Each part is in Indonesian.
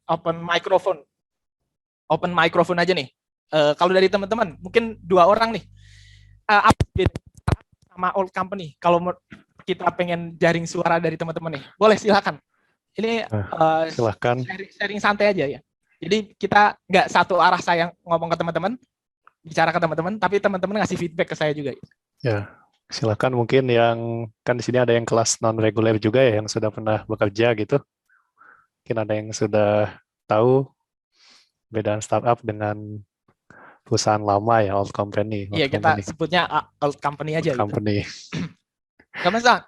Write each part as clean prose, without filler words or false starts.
open microphone aja nih. Kalau dari teman-teman, mungkin 2 orang nih, apa beda sama old company? Kalau kita pengen jaring suara dari teman-teman nih, boleh silakan. Ini Silahkan. sharing santai aja ya. Jadi kita nggak satu arah saya ngomong ke teman-teman, bicara ke teman-teman, tapi teman-teman ngasih feedback ke saya juga. Ya, silakan. Mungkin yang kan di sini ada yang kelas non reguler juga ya, yang sudah pernah bekerja gitu. Mungkin ada yang sudah tahu bedaan startup dengan perusahaan lama ya, old company. Iya, kita sebutnya old company aja. Old company. Gitu. Nggak masalah,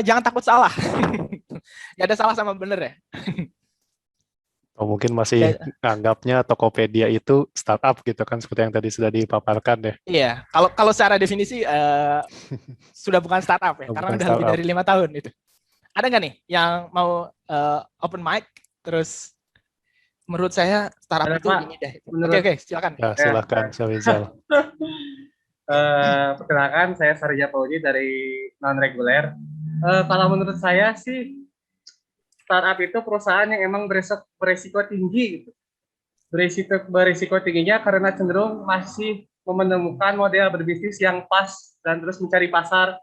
jangan takut salah. Nggak ada salah sama bener ya. Oh, mungkin masih anggapnya Tokopedia itu startup gitu kan, seperti yang tadi sudah dipaparkan ya. Iya, kalau secara definisi sudah bukan startup ya, karena udah lebih dari 5 tahun itu. Ada nggak nih yang mau open mic, terus menurut saya startup itu ini deh. Oke, silakan. Ya, silakan, Syawizal. Perkenalkan, saya Sarja Pauji dari non reguler. Kalau menurut saya sih startup itu perusahaan yang emang beresiko tinggi gitu. Beresiko tingginya karena cenderung masih menemukan model berbisnis yang pas dan terus mencari pasar.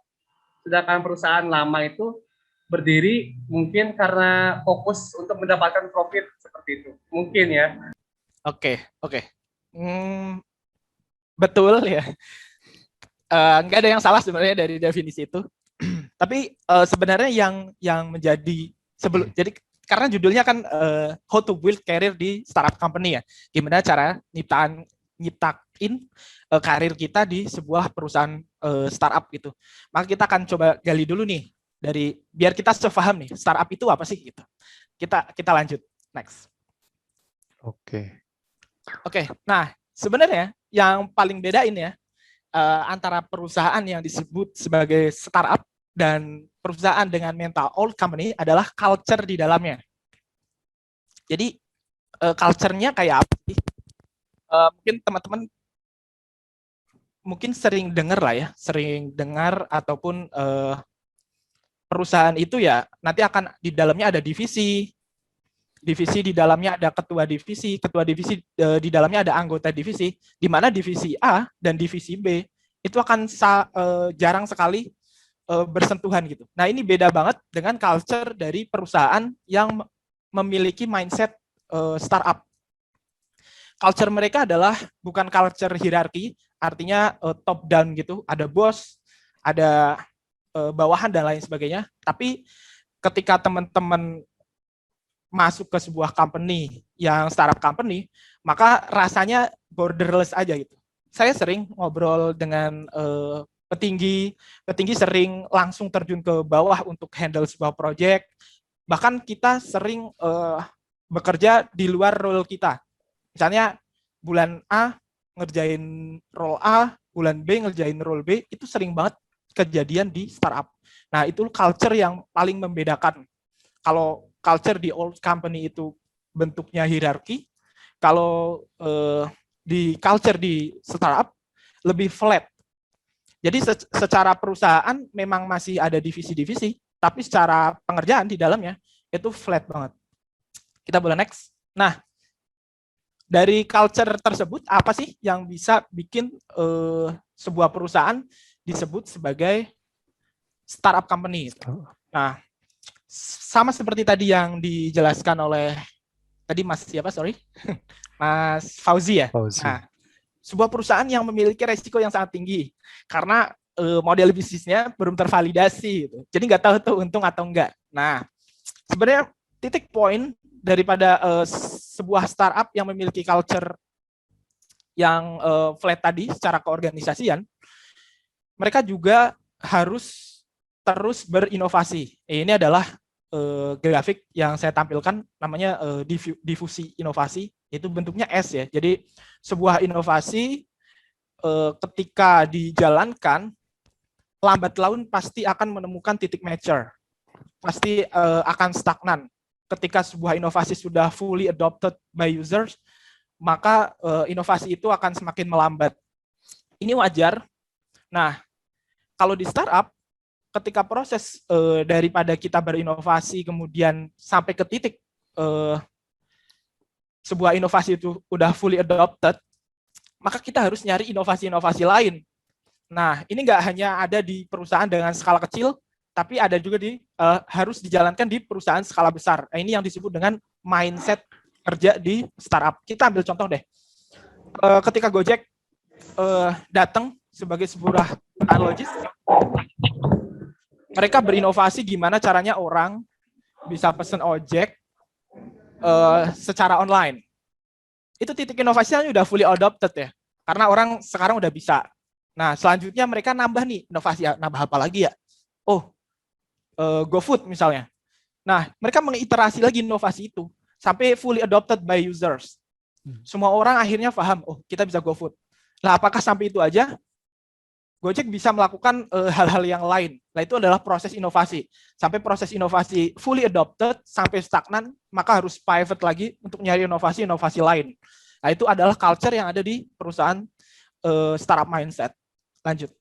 Sedangkan perusahaan lama itu berdiri mungkin karena fokus untuk mendapatkan profit seperti itu. Mungkin ya. Oke. Betul ya. Nggak ada yang salah sebenarnya dari definisi itu. Tapi sebenarnya yang menjadi jadi karena judulnya kan how to build career di startup company ya. Gimana cara nyiptain karir kita di sebuah perusahaan startup gitu. Maka kita akan coba gali dulu nih dari biar kita sepaham nih startup itu apa sih gitu. Kita lanjut next. Oke. Nah, sebenarnya yang paling bedain ya antara perusahaan yang disebut sebagai startup dan perusahaan dengan mental old company adalah culture di dalamnya. Jadi culture-nya kayak apa sih? Mungkin teman-teman sering dengar ataupun perusahaan itu ya nanti akan di dalamnya ada divisi di dalamnya ada ketua divisi di dalamnya ada anggota divisi, di mana divisi A dan divisi B itu akan jarang sekali bersentuhan gitu. Nah, ini beda banget dengan culture dari perusahaan yang memiliki mindset startup. Culture mereka adalah bukan culture hierarki, artinya top down gitu, ada bos, ada bawahan dan lain sebagainya. Tapi ketika teman-teman masuk ke sebuah company yang startup company, maka rasanya borderless aja gitu. Saya sering ngobrol dengan petinggi sering langsung terjun ke bawah untuk handle sebuah project. Bahkan kita sering bekerja di luar role kita. Misalnya bulan A ngerjain role A, bulan B ngerjain role B, itu sering banget kejadian di startup. Nah, itu culture yang paling membedakan. Kalau culture di old company itu bentuknya hierarki, kalau di culture di startup lebih flat. Jadi secara perusahaan memang masih ada divisi-divisi, tapi secara pengerjaan di dalamnya itu flat banget. Kita boleh next. Nah, dari culture tersebut apa sih yang bisa bikin sebuah perusahaan disebut sebagai startup company? Nah, sama seperti tadi yang dijelaskan oleh tadi Mas siapa? Sorry, Mas Fauzi ya. Nah, sebuah perusahaan yang memiliki resiko yang sangat tinggi karena model bisnisnya belum tervalidasi gitu. Jadi nggak tahu tuh untung atau enggak. Nah, sebenarnya titik poin daripada sebuah startup yang memiliki culture yang flat tadi secara keorganisasian, mereka juga harus terus berinovasi. Ini adalah grafik yang saya tampilkan, namanya difusi inovasi. Itu bentuknya S ya. Jadi sebuah inovasi ketika dijalankan, lambat laun pasti akan menemukan titik mature. Pasti akan stagnan. Ketika sebuah inovasi sudah fully adopted by users, maka inovasi itu akan semakin melambat. Ini wajar. Nah, kalau di startup, ketika proses daripada kita berinovasi kemudian sampai ke titik sebuah inovasi itu udah fully adopted, maka kita harus nyari inovasi-inovasi lain. Nah, ini nggak hanya ada di perusahaan dengan skala kecil, tapi ada juga harus dijalankan di perusahaan skala besar. Nah, ini yang disebut dengan mindset kerja di startup. Kita ambil contoh deh. Ketika Gojek datang sebagai sebuah perusahaan logistik, mereka berinovasi gimana caranya orang bisa pesen ojek secara online. Itu titik inovasinya udah fully adopted ya, karena orang sekarang udah bisa. Nah, selanjutnya mereka nambah nih inovasi, nambah apa lagi ya? Oh, GoFood misalnya. Nah, mereka mengiterasi lagi inovasi itu sampai fully adopted by users. Semua orang akhirnya paham, oh kita bisa GoFood. Nah, apakah sampai itu aja? Gojek bisa melakukan hal-hal yang lain. Nah, itu adalah proses inovasi. Sampai proses inovasi fully adopted, sampai stagnan, maka harus pivot lagi untuk nyari inovasi-inovasi lain. Nah, itu adalah culture yang ada di perusahaan startup mindset. Lanjut.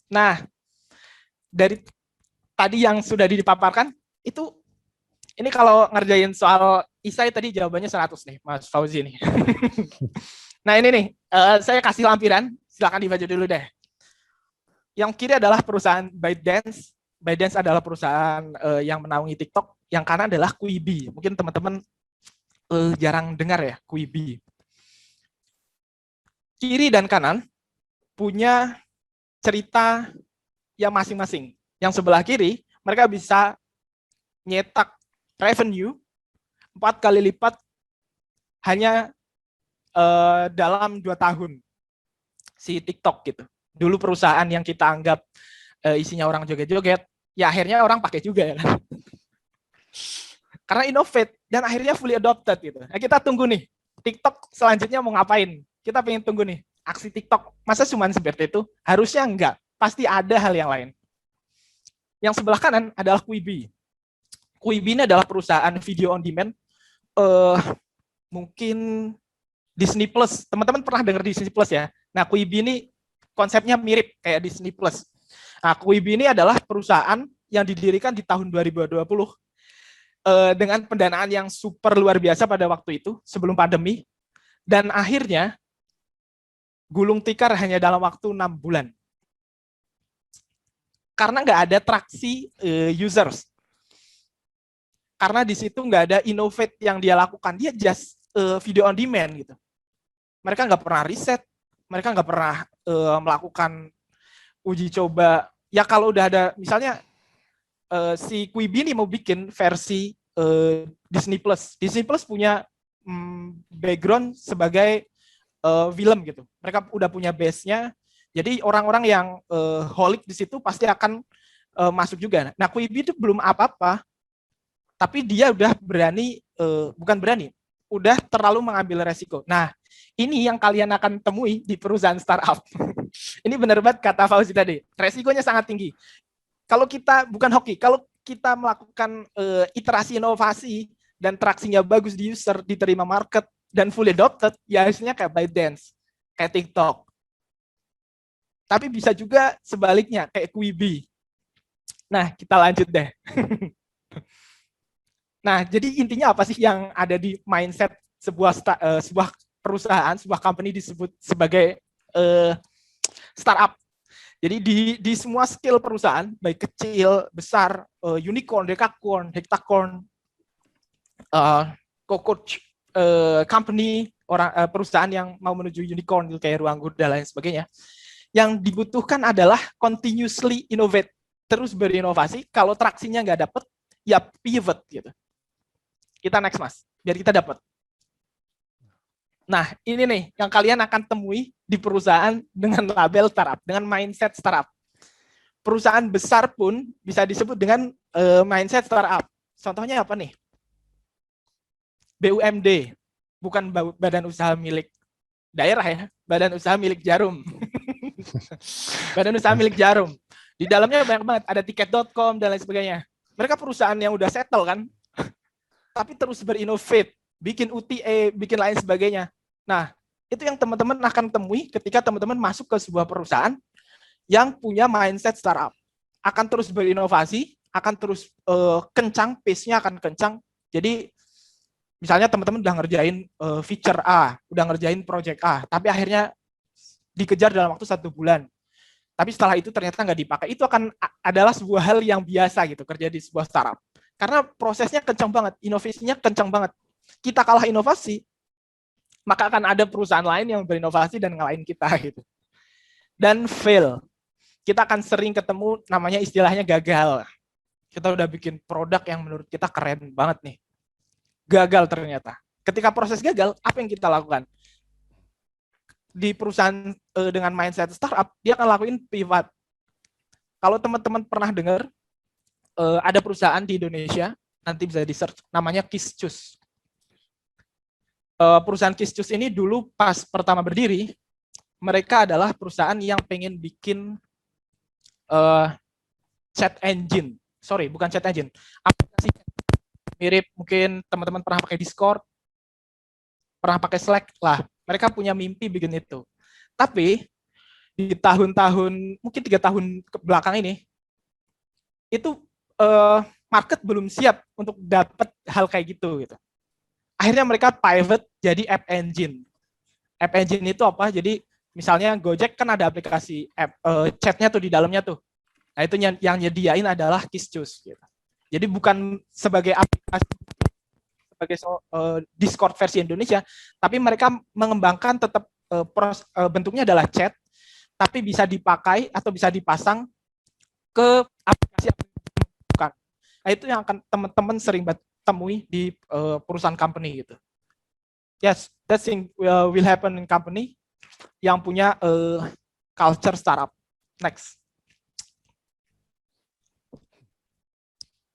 Nah, dari tadi yang sudah dipaparkan, itu ini kalau ngerjain soal isai tadi jawabannya 100 nih, Mas Fauzi nih. Nah, ini nih, saya kasih lampiran, silakan dibaca dulu deh. Yang kiri adalah perusahaan ByteDance. ByteDance adalah perusahaan yang menaungi TikTok. Yang kanan adalah Quibi. Mungkin teman-teman jarang dengar ya, Quibi. Kiri dan kanan punya cerita yang masing-masing. Yang sebelah kiri, mereka bisa nyetak revenue 4 kali lipat hanya dalam 2 tahun si TikTok gitu. Dulu perusahaan yang kita anggap isinya orang joget-joget, ya akhirnya orang pakai juga ya kan. Karena innovate dan akhirnya fully adopted gitu. Nah, kita tunggu nih, TikTok selanjutnya mau ngapain? Kita pengen tunggu nih, aksi TikTok. Masa cuma seperti itu? Harusnya enggak. Pasti ada hal yang lain. Yang sebelah kanan adalah Quibi. Quibi ini adalah perusahaan video on demand. Mungkin Disney Plus. Teman-teman pernah dengar Disney Plus ya? Nah, Quibi ini konsepnya mirip kayak Disney Plus. Nah, Quibi ini adalah perusahaan yang didirikan di tahun 2020 dengan pendanaan yang super luar biasa pada waktu itu, sebelum pandemi. Dan akhirnya gulung tikar hanya dalam waktu 6 bulan. Karena nggak ada traksi users. Karena di situ nggak ada innovate yang dia lakukan. Dia just video on demand gitu. Mereka nggak pernah riset, mereka nggak pernah melakukan uji coba. Ya kalau udah ada, misalnya si Quibi ini mau bikin versi Disney Plus. Disney Plus punya background sebagai film gitu. Mereka udah punya base-nya. Jadi orang-orang yang holik di situ pasti akan masuk juga. Nah, Quibi itu belum apa-apa, tapi dia udah berani, bukan berani, udah terlalu mengambil resiko. Nah, ini yang kalian akan temui di perusahaan startup. Ini benar banget kata Fauzi tadi. Resikonya sangat tinggi. Kalau kita, bukan hoki, kalau kita melakukan iterasi inovasi dan traksinya bagus di user, diterima market, dan fully adopted, ya hasilnya kayak ByteDance, kayak TikTok. Tapi bisa juga sebaliknya, kayak Quibi. Nah, kita lanjut deh. Nah, jadi intinya apa sih yang ada di mindset sebuah perusahaan, sebuah company disebut sebagai startup. Jadi di semua skill perusahaan, baik kecil, besar, unicorn, dekakorn, hektakorn, cockroach company, perusahaan yang mau menuju unicorn kayak Ruanggur dan lain sebagainya, yang dibutuhkan adalah continuously innovate, terus berinovasi. Kalau traksinya nggak dapet, ya pivot gitu. Kita next Mas, biar kita dapat. Nah, ini nih yang kalian akan temui di perusahaan dengan label startup, dengan mindset startup. Perusahaan besar pun bisa disebut dengan mindset startup. Contohnya apa nih? BUMD, bukan badan usaha milik daerah ya, badan usaha milik Jarum. Badan usaha milik Jarum. Di dalamnya banyak banget, ada tiket.com dan lain sebagainya. Mereka perusahaan yang udah settle kan, tapi terus berinovate, bikin UTA, bikin lain sebagainya. Nah, itu yang teman-teman akan temui ketika teman-teman masuk ke sebuah perusahaan yang punya mindset startup. Akan terus berinovasi, akan terus kencang, pace-nya akan kencang. Jadi misalnya teman-teman udah ngerjain feature A, udah ngerjain project A, tapi akhirnya dikejar dalam waktu 1 bulan. Tapi setelah itu ternyata nggak dipakai. Itu akan adalah sebuah hal yang biasa gitu kerja di sebuah startup. Karena prosesnya kencang banget, inovasinya kencang banget. Kita kalah inovasi, maka akan ada perusahaan lain yang berinovasi dan ngalahin kita gitu. Dan fail. Kita akan sering ketemu namanya istilahnya gagal. Kita udah bikin produk yang menurut kita keren banget nih. Gagal ternyata. Ketika proses gagal, apa yang kita lakukan? Di perusahaan dengan mindset startup, dia akan lakuin pivot. Kalau teman-teman pernah dengar, ada perusahaan di Indonesia, nanti bisa di-search, namanya Kiscus. Perusahaan Kiscus ini dulu pas pertama berdiri, mereka adalah perusahaan yang pengen bikin chat engine. Sorry, bukan chat engine. Aplikasi mirip mungkin teman-teman pernah pakai Discord, pernah pakai Slack lah. Mereka punya mimpi bikin itu. Tapi di tahun-tahun, mungkin 3 tahun ke belakang ini, itu market belum siap untuk dapat hal kayak gitu. Akhirnya mereka pivot jadi app engine. App engine itu apa? Jadi misalnya Gojek kan ada aplikasi app chatnya tuh di dalamnya tuh. Nah itu yang nyediain adalah Kiscus. Gitu. Jadi bukan sebagai aplikasi sebagai Discord versi Indonesia, tapi mereka mengembangkan tetap bentuknya adalah chat, tapi bisa dipakai atau bisa dipasang ke aplikasi yang bukan. Nah itu yang akan teman-teman sering temui di perusahaan company gitu. Yes, that thing will happen in company yang punya culture startup. Next.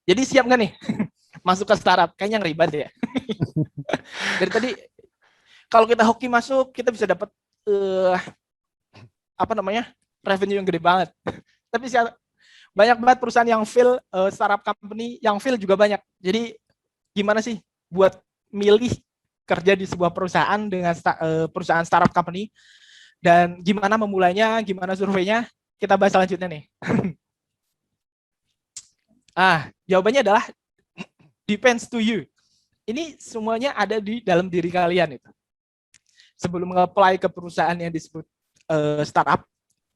Jadi siap nggak nih masuk ke startup? Kayaknya ngeribet ya. Dari tadi kalau kita hoki masuk, kita bisa dapat revenue yang gede banget. Tapi banyak banget perusahaan yang fail, startup company yang fail juga banyak. Jadi gimana sih buat milih kerja di sebuah perusahaan dengan perusahaan startup company dan gimana memulainya, gimana surveinya? Kita bahas selanjutnya nih. Jawabannya adalah depends to you. Ini semuanya ada di dalam diri kalian itu. Sebelum nge-apply ke perusahaan yang disebut startup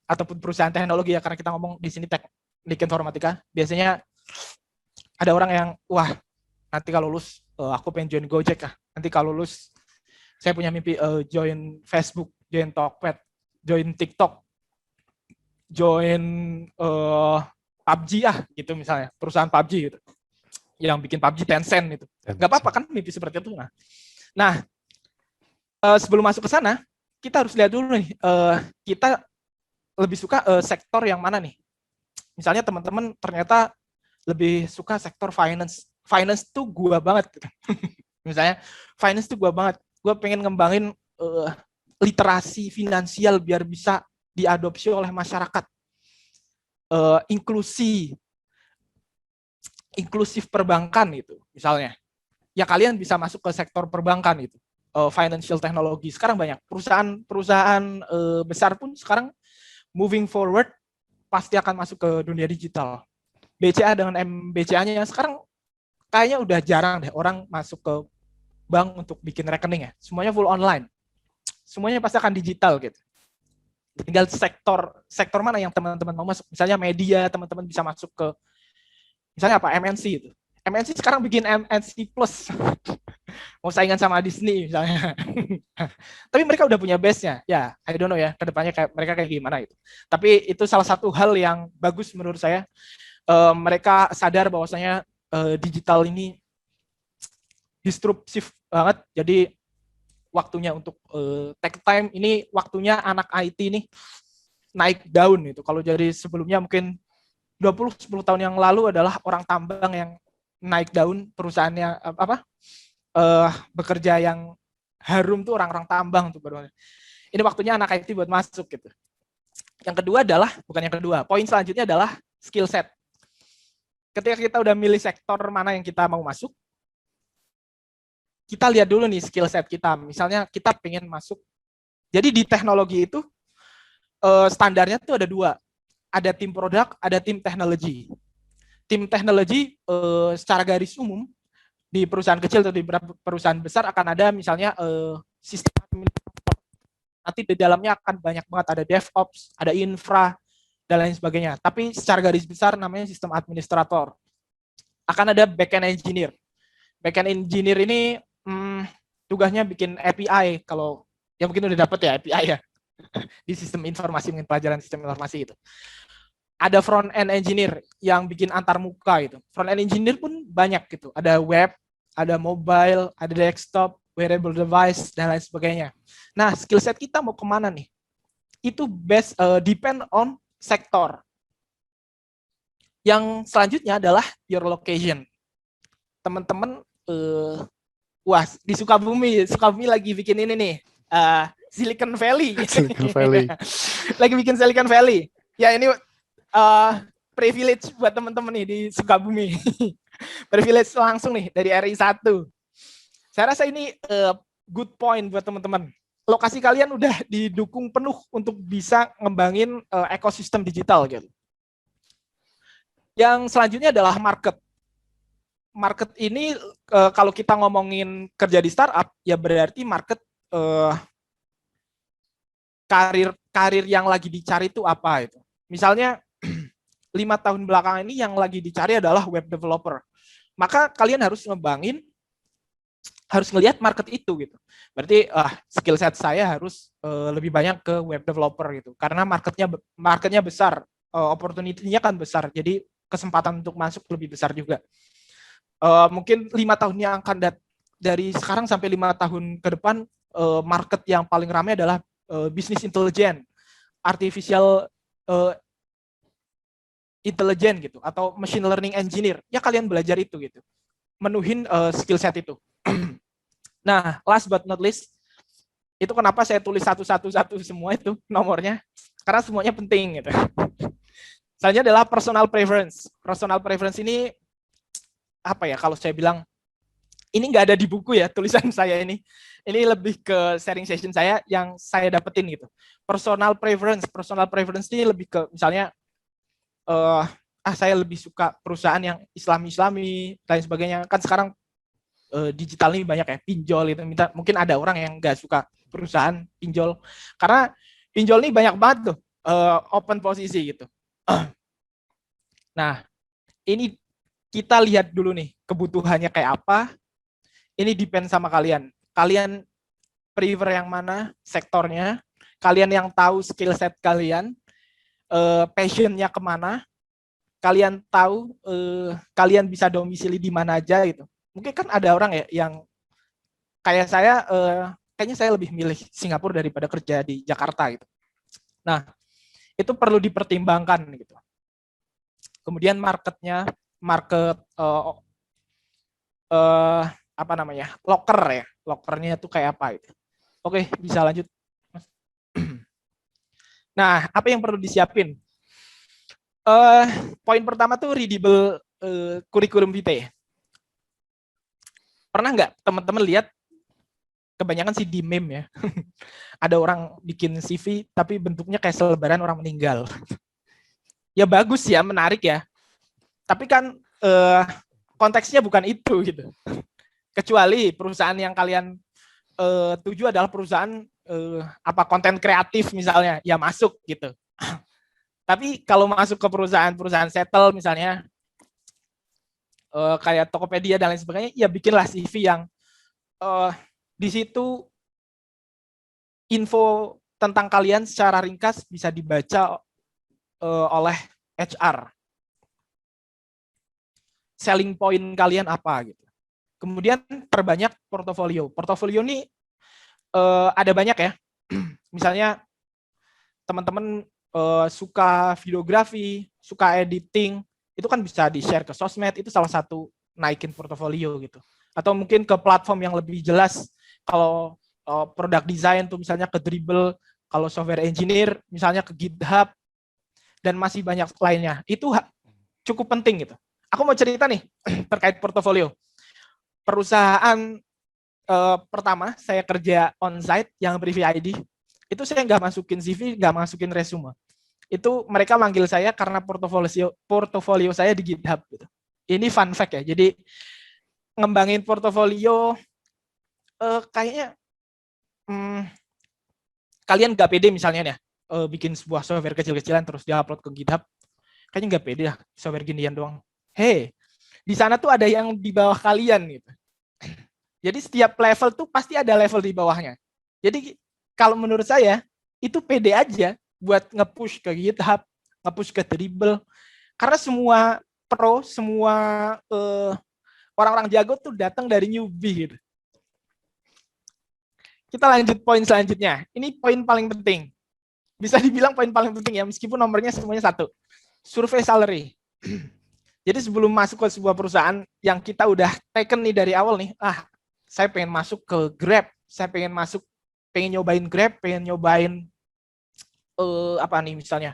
ataupun perusahaan teknologi ya, karena kita ngomong di sini teknik informatika, biasanya ada orang yang nanti kalau lulus aku pengen join Gojek ah. Nanti kalau lulus saya punya mimpi join Facebook, join Tokped, join TikTok, join PUBG gitu misalnya, perusahaan PUBG gitu. Yang bikin PUBG Tencent itu. Nggak apa-apa kan mimpi seperti itu. Nah, sebelum masuk ke sana, kita harus lihat dulu nih, kita lebih suka sektor yang mana nih. Misalnya teman-teman ternyata lebih suka sektor finance. Finance tuh gua banget. Misalnya, finance tuh gua banget. Gua pengen ngembangin literasi finansial biar bisa diadopsi oleh masyarakat. Inklusif perbankan itu misalnya, ya kalian bisa masuk ke sektor perbankan itu, financial technology. Sekarang banyak perusahaan besar pun sekarang moving forward pasti akan masuk ke dunia digital. BCA dengan MBCA-nya sekarang kayaknya udah jarang deh orang masuk ke bank untuk bikin rekening ya. Semuanya full online. Semuanya pasti akan digital gitu. Tinggal sektor mana yang teman-teman mau masuk. Misalnya media, teman-teman bisa masuk ke misalnya apa? MNC itu. MNC sekarang bikin MNC Plus. Mau saingan sama Disney misalnya. Tapi mereka udah punya base-nya. Ya, I don't know ya, kedepannya mereka kayak gimana itu. Tapi itu salah satu hal yang bagus menurut saya. Mereka sadar bahwasanya digital ini disruptif banget. Jadi waktunya untuk take time ini, waktunya anak IT ini naik daun itu. Kalau jadi sebelumnya mungkin 10 tahun yang lalu adalah orang tambang yang naik daun, perusahaannya bekerja yang harum tuh orang-orang tambang tuh baru. Ini waktunya anak IT buat masuk gitu. Yang kedua adalah, bukan yang kedua, poin selanjutnya adalah skill set. Ketika kita udah milih sektor mana yang kita mau masuk, kita lihat dulu nih skill set kita. Misalnya kita pengen masuk, jadi di teknologi itu standarnya tuh ada 2. Ada tim produk, ada tim teknologi. tim teknologi secara garis umum di perusahaan kecil atau di perusahaan besar akan ada misalnya sistem administrator. Nanti di dalamnya akan banyak banget, ada DevOps, ada infra, dan lain sebagainya. Tapi secara garis besar namanya sistem administrator. Akan ada backend engineer. Backend engineer ini tugasnya bikin API, kalau ya mungkin udah dapet ya API ya di sistem informasi, mungkin pelajaran sistem informasi itu. Ada front end engineer yang bikin antarmuka itu. Front end engineer pun banyak gitu. Ada web, ada mobile, ada desktop, wearable device, dan lain sebagainya. Nah, skill set kita mau kemana nih? Itu depend on sektor. Yang selanjutnya adalah your location. Teman-teman, wah di Sukabumi lagi bikin ini nih, Silicon Valley. Silicon Valley. Lagi bikin Silicon Valley. Ya ini privilege buat teman-teman nih di Sukabumi. Privilege langsung nih dari RI 1. Saya rasa ini good point buat teman-teman. Lokasi kalian udah didukung penuh untuk bisa ngembangin ekosistem digital gitu. Yang selanjutnya adalah market. Market ini kalau kita ngomongin kerja di startup, ya berarti market karir yang lagi dicari itu apa itu. Misalnya 5 tahun belakangan ini yang lagi dicari adalah web developer. Maka kalian harus ngelihat market itu gitu. Berarti skill set saya harus lebih banyak ke web developer gitu. Karena marketnya besar, opportunity-nya kan besar. Jadi kesempatan untuk masuk lebih besar juga. Mungkin 5 tahun yang akan dari sekarang sampai 5 tahun ke depan, market yang paling ramai adalah business intelligence, artificial intelligence gitu, atau machine learning engineer. Ya kalian belajar itu gitu, menuhin skill set itu. Nah, last but not least, itu kenapa saya tulis satu semua itu nomornya, karena semuanya penting gitu. Selanjutnya adalah personal preference. Personal preference ini apa ya, kalau saya bilang, ini nggak ada di buku ya tulisan saya ini. Ini lebih ke sharing session saya yang saya dapetin gitu. Personal preference ini lebih ke misalnya saya lebih suka perusahaan yang Islami lain sebagainya. Kan sekarang digital ini banyak ya, pinjol itu. Mungkin ada orang yang nggak suka perusahaan pinjol karena pinjol ini banyak banget tuh open posisi gitu. Nah, ini kita lihat dulu nih kebutuhannya kayak apa. Ini depend sama kalian. Kalian prefer yang mana sektornya? Kalian yang tahu skill set kalian, passionnya kemana? Kalian tahu kalian bisa domisili di mana aja gitu. Mungkin kan ada orang ya yang kayak saya, kayaknya saya lebih milih Singapura daripada kerja di Jakarta gitu. Nah, itu perlu dipertimbangkan gitu. Kemudian market lockernya tuh kayak apa itu. Oke, bisa lanjut. Nah, apa yang perlu disiapin? Poin pertama tuh readable kurikulum vitae. Pernah nggak teman-teman lihat, kebanyakan sih di meme ya, ada orang bikin CV tapi bentuknya kayak selebaran orang meninggal. Ya bagus ya, menarik ya. Tapi kan konteksnya bukan itu gitu. Kecuali perusahaan yang kalian tuju adalah perusahaan konten kreatif misalnya, ya masuk gitu. Tapi kalau masuk ke perusahaan settle misalnya, kayak Tokopedia dan lain sebagainya, ya bikinlah CV yang di situ info tentang kalian secara ringkas bisa dibaca oleh HR. Selling point kalian apa gitu. Kemudian perbanyak portofolio. Portofolio ini ada banyak ya. Misalnya teman-teman suka videografi, suka editing, itu kan bisa di-share ke sosmed, itu salah satu naikin portofolio gitu. Atau mungkin ke platform yang lebih jelas, kalau product design tuh misalnya ke Dribbble, kalau software engineer misalnya ke GitHub, dan masih banyak lainnya. Itu cukup penting gitu. Aku mau cerita nih terkait portofolio. Perusahaan pertama saya kerja on-site yang Privy ID, itu saya nggak masukin CV, nggak masukin resume. Itu mereka manggil saya karena portofolio saya di GitHub gitu. Ini fun fact ya. Jadi ngembangin portofolio kayaknya kalian nggak pede misalnya ya bikin sebuah software kecil-kecilan terus diupload ke GitHub. Kayaknya nggak pede lah software ginian doang. Hey, di sana tuh ada yang di bawah kalian gitu. Jadi setiap level tuh pasti ada level di bawahnya. Jadi kalau menurut saya itu pede aja buat nge-push ke GitHub, nge-push ke Dribbble. Karena semua pro, semua orang-orang jago tuh datang dari newbie gitu. Kita lanjut poin selanjutnya. Ini poin paling penting. Bisa dibilang poin paling penting ya, meskipun nomornya semuanya 1. Survei salary. Jadi sebelum masuk ke sebuah perusahaan yang kita udah taken nih dari awal nih, saya pengen masuk ke Grab, saya pengen nyobain Grab, pengen nyobain apa nih misalnya,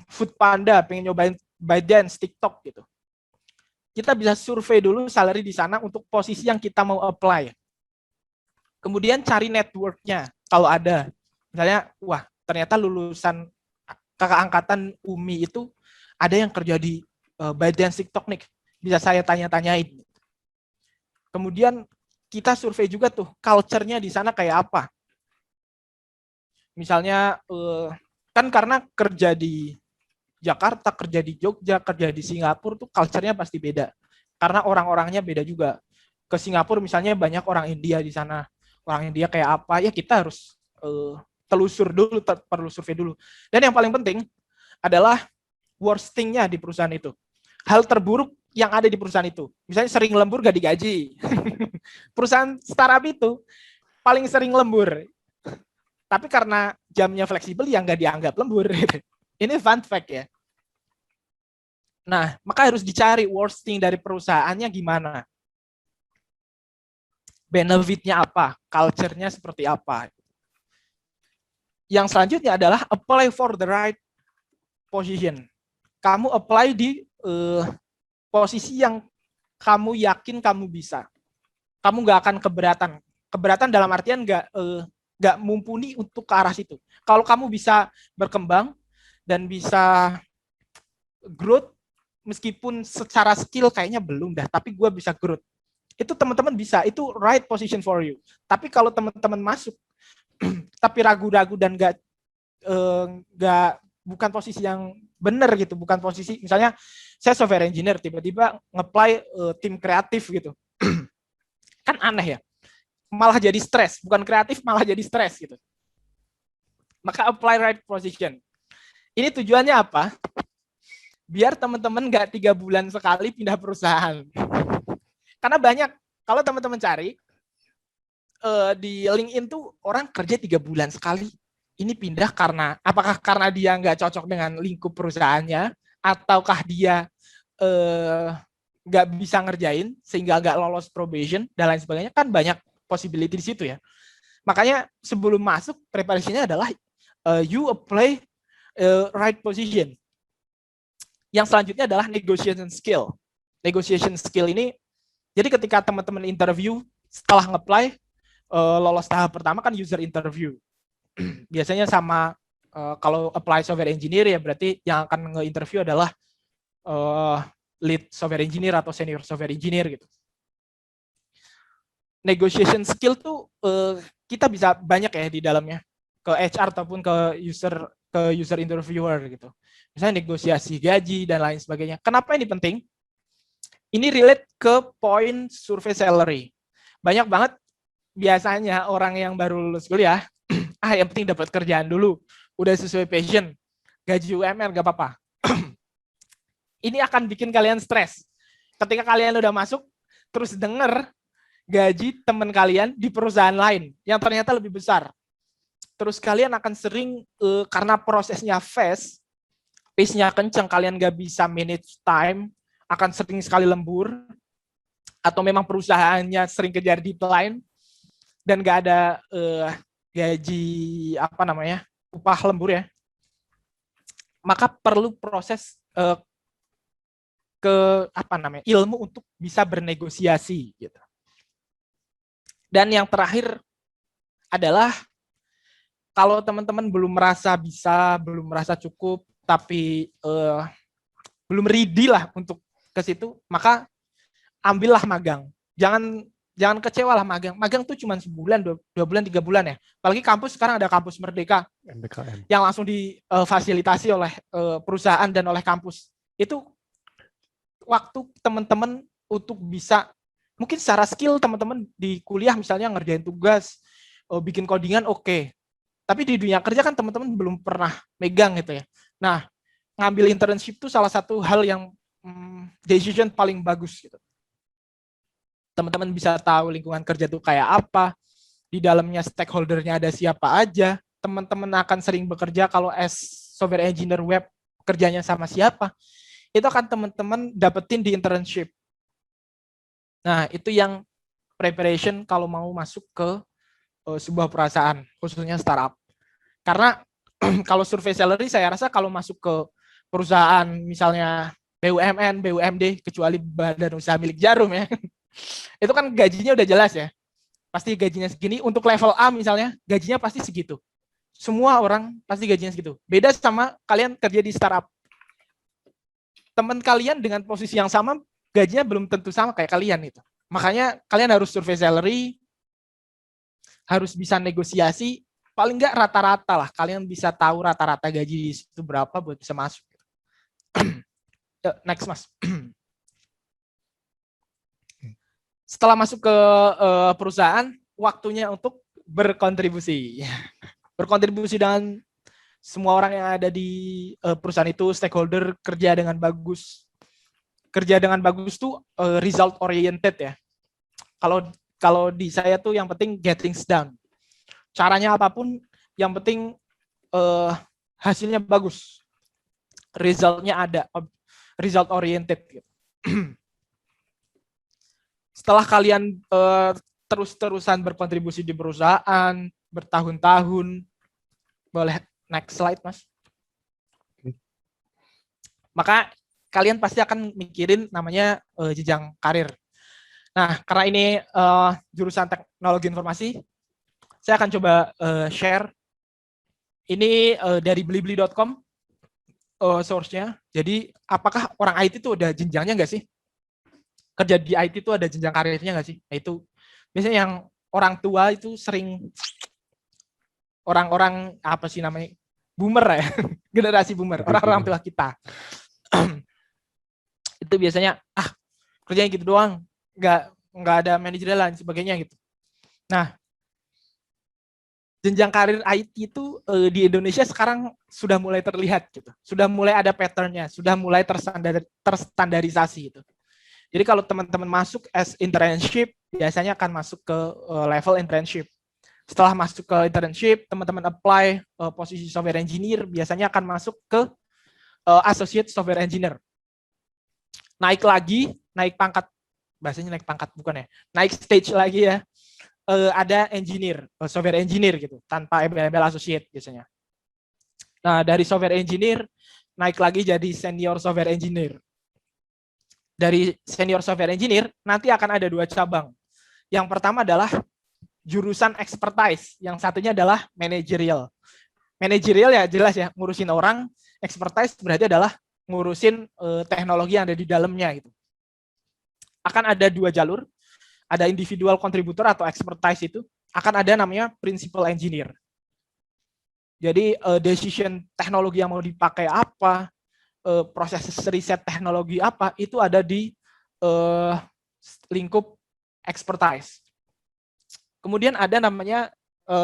Food Panda, pengen nyobain ByteDance, TikTok gitu. Kita bisa survei dulu salary di sana untuk posisi yang kita mau apply. Kemudian cari network-nya kalau ada. Misalnya, wah ternyata lulusan kakak angkatan UMI itu ada yang kerja di ByteDance TikTok nih. Bisa saya tanya-tanyain. Kemudian kita survei juga tuh, culture-nya di sana kayak apa. Misalnya, kan karena kerja di Jakarta, kerja di Jogja, kerja di Singapura tuh culture-nya pasti beda. Karena orang-orangnya beda juga. Ke Singapura misalnya banyak orang India di sana. Orang India kayak apa, ya kita harus telusur dulu, perlu survei dulu. Dan yang paling penting adalah worst thing-nya di perusahaan itu. Hal terburuk yang ada di perusahaan itu. Misalnya sering lembur gak digaji. Perusahaan startup itu paling sering lembur. Tapi karena jamnya fleksibel yang gak dianggap lembur. Ini fun fact ya. Nah, maka harus dicari worst thing dari perusahaannya gimana. Benefitnya apa, culture-nya seperti apa. Yang selanjutnya adalah apply for the right position. Kamu apply di posisi yang kamu yakin kamu bisa. Kamu nggak akan keberatan. Keberatan dalam artian nggak mumpuni untuk ke arah situ. Kalau kamu bisa berkembang dan bisa growth, meskipun secara skill kayaknya belum dah, tapi gue bisa growth. Itu teman-teman bisa, itu right position for you. Tapi kalau teman-teman masuk, tapi ragu-ragu dan bukan posisi yang benar gitu, bukan posisi, misalnya saya software engineer, tiba-tiba nge-apply tim kreatif gitu. Kan aneh ya, malah jadi stres, bukan kreatif malah jadi stres gitu. Maka apply right position. Ini tujuannya apa? Biar teman-teman nggak 3 bulan sekali pindah perusahaan. Karena banyak, kalau teman-teman cari, di LinkedIn tuh orang kerja 3 bulan sekali. Ini pindah karena, apakah karena dia nggak cocok dengan lingkup perusahaannya, ataukah dia nggak bisa ngerjain, sehingga nggak lolos probation, dan lain sebagainya. Kan banyak possibility di situ ya. Makanya sebelum masuk, preparasinya adalah you apply right position. Yang selanjutnya adalah negotiation skill. Negotiation skill ini, jadi ketika teman-teman interview, setelah nge-apply, lolos tahap pertama kan user interview. Biasanya sama, kalau apply software engineer ya berarti yang akan nge-interview adalah lead software engineer atau senior software engineer gitu. Negotiation skill tuh kita bisa banyak ya di dalamnya, ke HR ataupun ke user interviewer gitu. Misalnya negosiasi gaji dan lain sebagainya. Kenapa ini penting? Ini relate ke poin survei salary. Banyak banget biasanya orang yang baru lulus kuliah, yang penting dapat kerjaan dulu, udah sesuai passion, gaji UMR gak apa-apa. Ini akan bikin kalian stres. Ketika kalian udah masuk, terus denger gaji teman kalian di perusahaan lain yang ternyata lebih besar. Terus kalian akan sering, karena prosesnya fast, pace-nya kencang, kalian gak bisa manage time, akan sering sekali lembur, atau memang perusahaannya sering kejar deadline, dan gak ada gaji, upah lembur ya, maka perlu proses ilmu untuk bisa bernegosiasi gitu. Dan yang terakhir adalah kalau teman-teman belum merasa bisa, belum merasa cukup, tapi belum ready lah untuk ke situ, maka ambillah magang. Jangan kecewa lah magang. Magang tuh cuma sebulan, 2 bulan, 3 bulan ya. Apalagi kampus sekarang ada kampus Merdeka MBKM. yang langsung difasilitasi oleh perusahaan dan oleh kampus. Itu waktu teman-teman untuk bisa, mungkin secara skill teman-teman di kuliah misalnya ngerjain tugas, bikin codingan oke. Tapi di dunia kerja kan teman-teman belum pernah megang gitu ya. Nah, ngambil internship itu salah satu hal yang decision paling bagus gitu. Teman-teman bisa tahu lingkungan kerja itu kayak apa, di dalamnya stakeholder-nya ada siapa aja, teman-teman akan sering bekerja kalau as software engineer web kerjanya sama siapa, itu akan teman-teman dapetin di internship. Nah, itu yang preparation kalau mau masuk ke sebuah perusahaan, khususnya startup. Karena kalau survei salary, saya rasa kalau masuk ke perusahaan misalnya BUMN, BUMD, kecuali badan usaha milik Jarum ya, itu kan gajinya udah jelas ya. Pasti gajinya segini. Untuk level A misalnya, gajinya pasti segitu. Semua orang pasti gajinya segitu. Beda sama kalian kerja di startup. Teman kalian dengan posisi yang sama, gajinya belum tentu sama kayak kalian itu. Makanya kalian harus survei salary, harus bisa negosiasi, paling nggak rata-rata lah. Kalian bisa tahu rata-rata gaji itu berapa buat bisa masuk. Next, Mas. Setelah masuk ke perusahaan, waktunya untuk berkontribusi. Berkontribusi dengan semua orang yang ada di perusahaan itu, stakeholder, kerja dengan bagus. Kerja dengan bagus tuh result oriented ya. Kalau di saya tuh yang penting getting done. Caranya apapun, yang penting hasilnya bagus. Resultnya ada, result oriented gitu. Setelah kalian terus-terusan berkontribusi di perusahaan, bertahun-tahun, boleh next slide, Mas. Maka kalian pasti akan mikirin namanya jenjang karir. Nah, karena ini jurusan teknologi informasi, saya akan coba share. Ini dari blibli.com source-nya. Jadi, apakah orang IT itu udah jenjangnya nggak sih? Kerja di IT itu ada jenjang karirnya nggak sih? Nah, itu biasanya yang orang tua itu sering, orang-orang apa sih namanya, boomer ya, generasi boomer, orang-orang tua kita. Itu biasanya kerjanya gitu doang, nggak ada manajerial dan sebagainya gitu. Nah, jenjang karir IT itu di Indonesia sekarang sudah mulai terlihat gitu, sudah mulai ada patternnya, sudah mulai terstandarisasi gitu. Jadi kalau teman-teman masuk as internship, biasanya akan masuk ke level internship. Setelah masuk ke internship, teman-teman apply posisi software engineer, biasanya akan masuk ke associate software engineer. Naik lagi, naik pangkat, bahasanya naik pangkat bukan ya, naik stage lagi ya, ada engineer, software engineer gitu, tanpa embel-embel associate biasanya. Nah, dari software engineer, naik lagi jadi senior software engineer. Dari senior software engineer, nanti akan ada 2 cabang. Yang pertama adalah jurusan expertise, yang satunya adalah managerial. Managerial ya jelas ya, ngurusin orang, expertise berarti adalah ngurusin teknologi yang ada di dalamnya gitu. Akan ada 2 jalur, ada individual contributor atau expertise itu, akan ada namanya principal engineer. Jadi decision teknologi yang mau dipakai apa, proses riset teknologi apa, itu ada di lingkup expertise. Kemudian ada namanya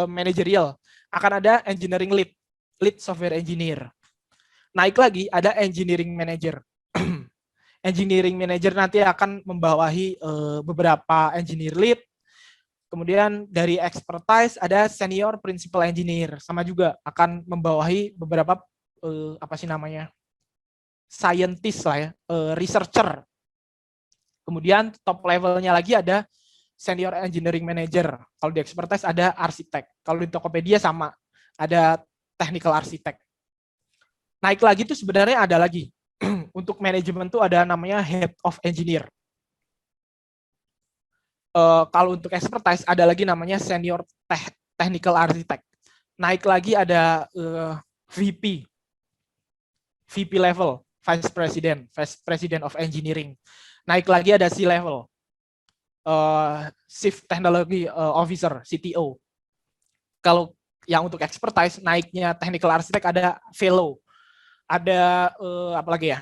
managerial, akan ada engineering lead software engineer. Naik lagi ada engineering manager. Engineering manager nanti akan membawahi beberapa engineer lead. Kemudian dari expertise ada senior principal engineer, sama juga akan membawahi beberapa apa sih namanya, scientist lah ya, researcher. Kemudian top levelnya lagi ada senior engineering manager. Kalau di expertise ada arsitek. Kalau di Tokopedia sama, ada technical arsitek. Naik lagi tuh sebenarnya ada lagi. Untuk manajemen tuh ada namanya head of engineer. Kalau untuk expertise ada lagi namanya senior technical arsitek. naik lagi ada VP level, Vice President of Engineering. Naik lagi ada C level, Chief Technology Officer, CTO. Kalau yang untuk expertise naiknya technical architect ada fellow, ada apa lagi ya?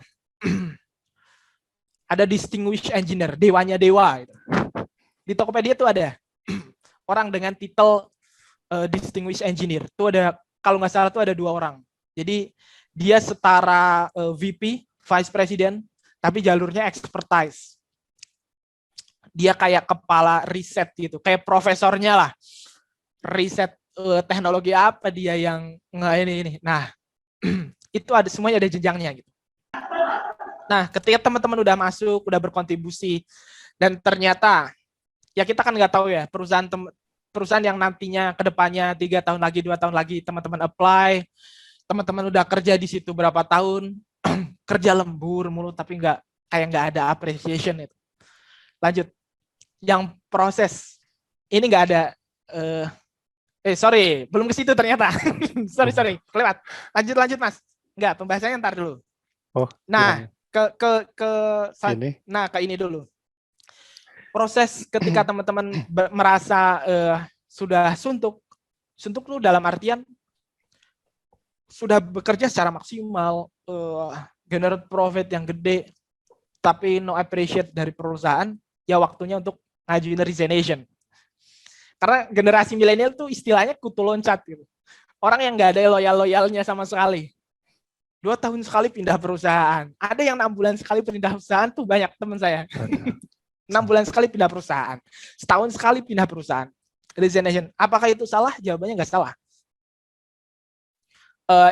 Ada distinguished engineer, dewanya dewa. Gitu. Di Tokopedia tuh ada orang dengan titel distinguished engineer. Itu ada, kalau nggak salah tuh ada 2 orang. Jadi dia setara VP, Vice President, tapi jalurnya expertise. Dia kayak kepala riset gitu, kayak profesornya lah. Riset teknologi apa dia yang nggak ini. Nah, itu ada semuanya ada jenjangnya gitu. Nah, ketika teman-teman udah masuk, udah berkontribusi, dan ternyata ya kita kan nggak tahu ya perusahaan yang nantinya kedepannya 3 tahun lagi, 2 tahun lagi teman-teman apply, teman-teman udah kerja di situ berapa tahun, kerja lembur mulu tapi nggak ada appreciation itu. Lanjut, yang proses ini nggak ada. Sorry, belum ke situ ternyata. sorry, kelewat. Lanjut Mas. Nggak, pembahasannya ntar dulu. Oh. Nah, ini. Nah, ke ini dulu. Proses ketika teman-teman merasa sudah suntuk tuh dalam artian sudah bekerja secara maksimal, generate profit yang gede, tapi no appreciate dari perusahaan, ya waktunya untuk ngajuin resignation. Karena generasi milenial tuh istilahnya kutu loncat gitu. Orang yang nggak ada loyal-loyalnya sama sekali. 2 tahun sekali pindah perusahaan. Ada yang 6 bulan sekali pindah perusahaan tuh banyak teman saya. 6 bulan sekali pindah perusahaan. Setahun sekali pindah perusahaan. Resignation. Apakah itu salah? Jawabannya nggak salah.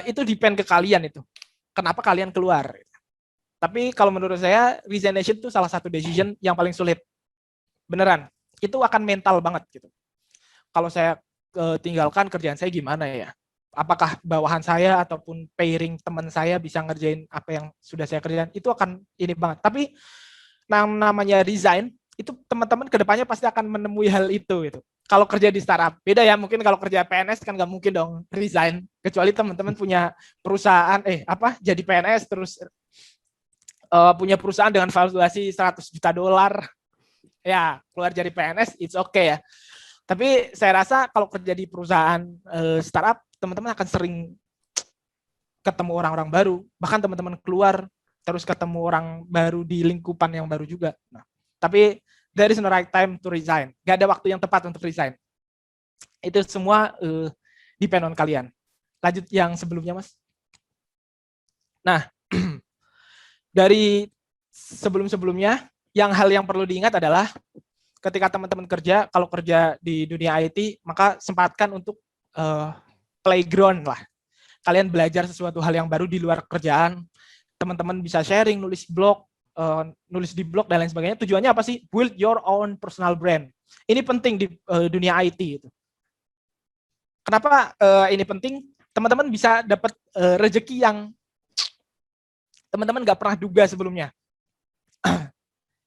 Itu depend ke kalian itu. Kenapa kalian keluar? Tapi kalau menurut saya, resignation itu salah satu decision yang paling sulit. Beneran. Itu akan mental banget gitu. Kalau saya tinggalkan kerjaan saya gimana ya? Apakah bawahan saya ataupun pairing teman saya bisa ngerjain apa yang sudah saya kerjain, itu akan ini banget. Tapi namanya resign, itu teman-teman kedepannya pasti akan menemui hal itu gitu. Kalau kerja di startup, beda ya, mungkin kalau kerja PNS kan nggak mungkin dong resign, kecuali teman-teman punya perusahaan, jadi PNS terus punya perusahaan dengan valuasi $100 juta, ya keluar jadi PNS, it's okay ya. Tapi saya rasa kalau kerja di perusahaan startup, teman-teman akan sering ketemu orang-orang baru, bahkan teman-teman keluar terus ketemu orang baru di lingkupan yang baru juga. Nah, tapi there is no right time to resign. Gak ada waktu yang tepat untuk resign. Itu semua depend on kalian. Lanjut yang sebelumnya, Mas. Nah, dari sebelum-sebelumnya, hal yang perlu diingat adalah ketika teman-teman kerja, kalau kerja di dunia IT, maka sempatkan untuk playground lah. Kalian belajar sesuatu hal yang baru di luar kerjaan. Teman-teman bisa sharing, nulis di blog dan lain sebagainya. Tujuannya apa sih? Build your own personal brand. Ini penting di dunia IT itu. Kenapa ini penting? Teman-teman bisa dapat rezeki yang teman-teman nggak pernah duga sebelumnya.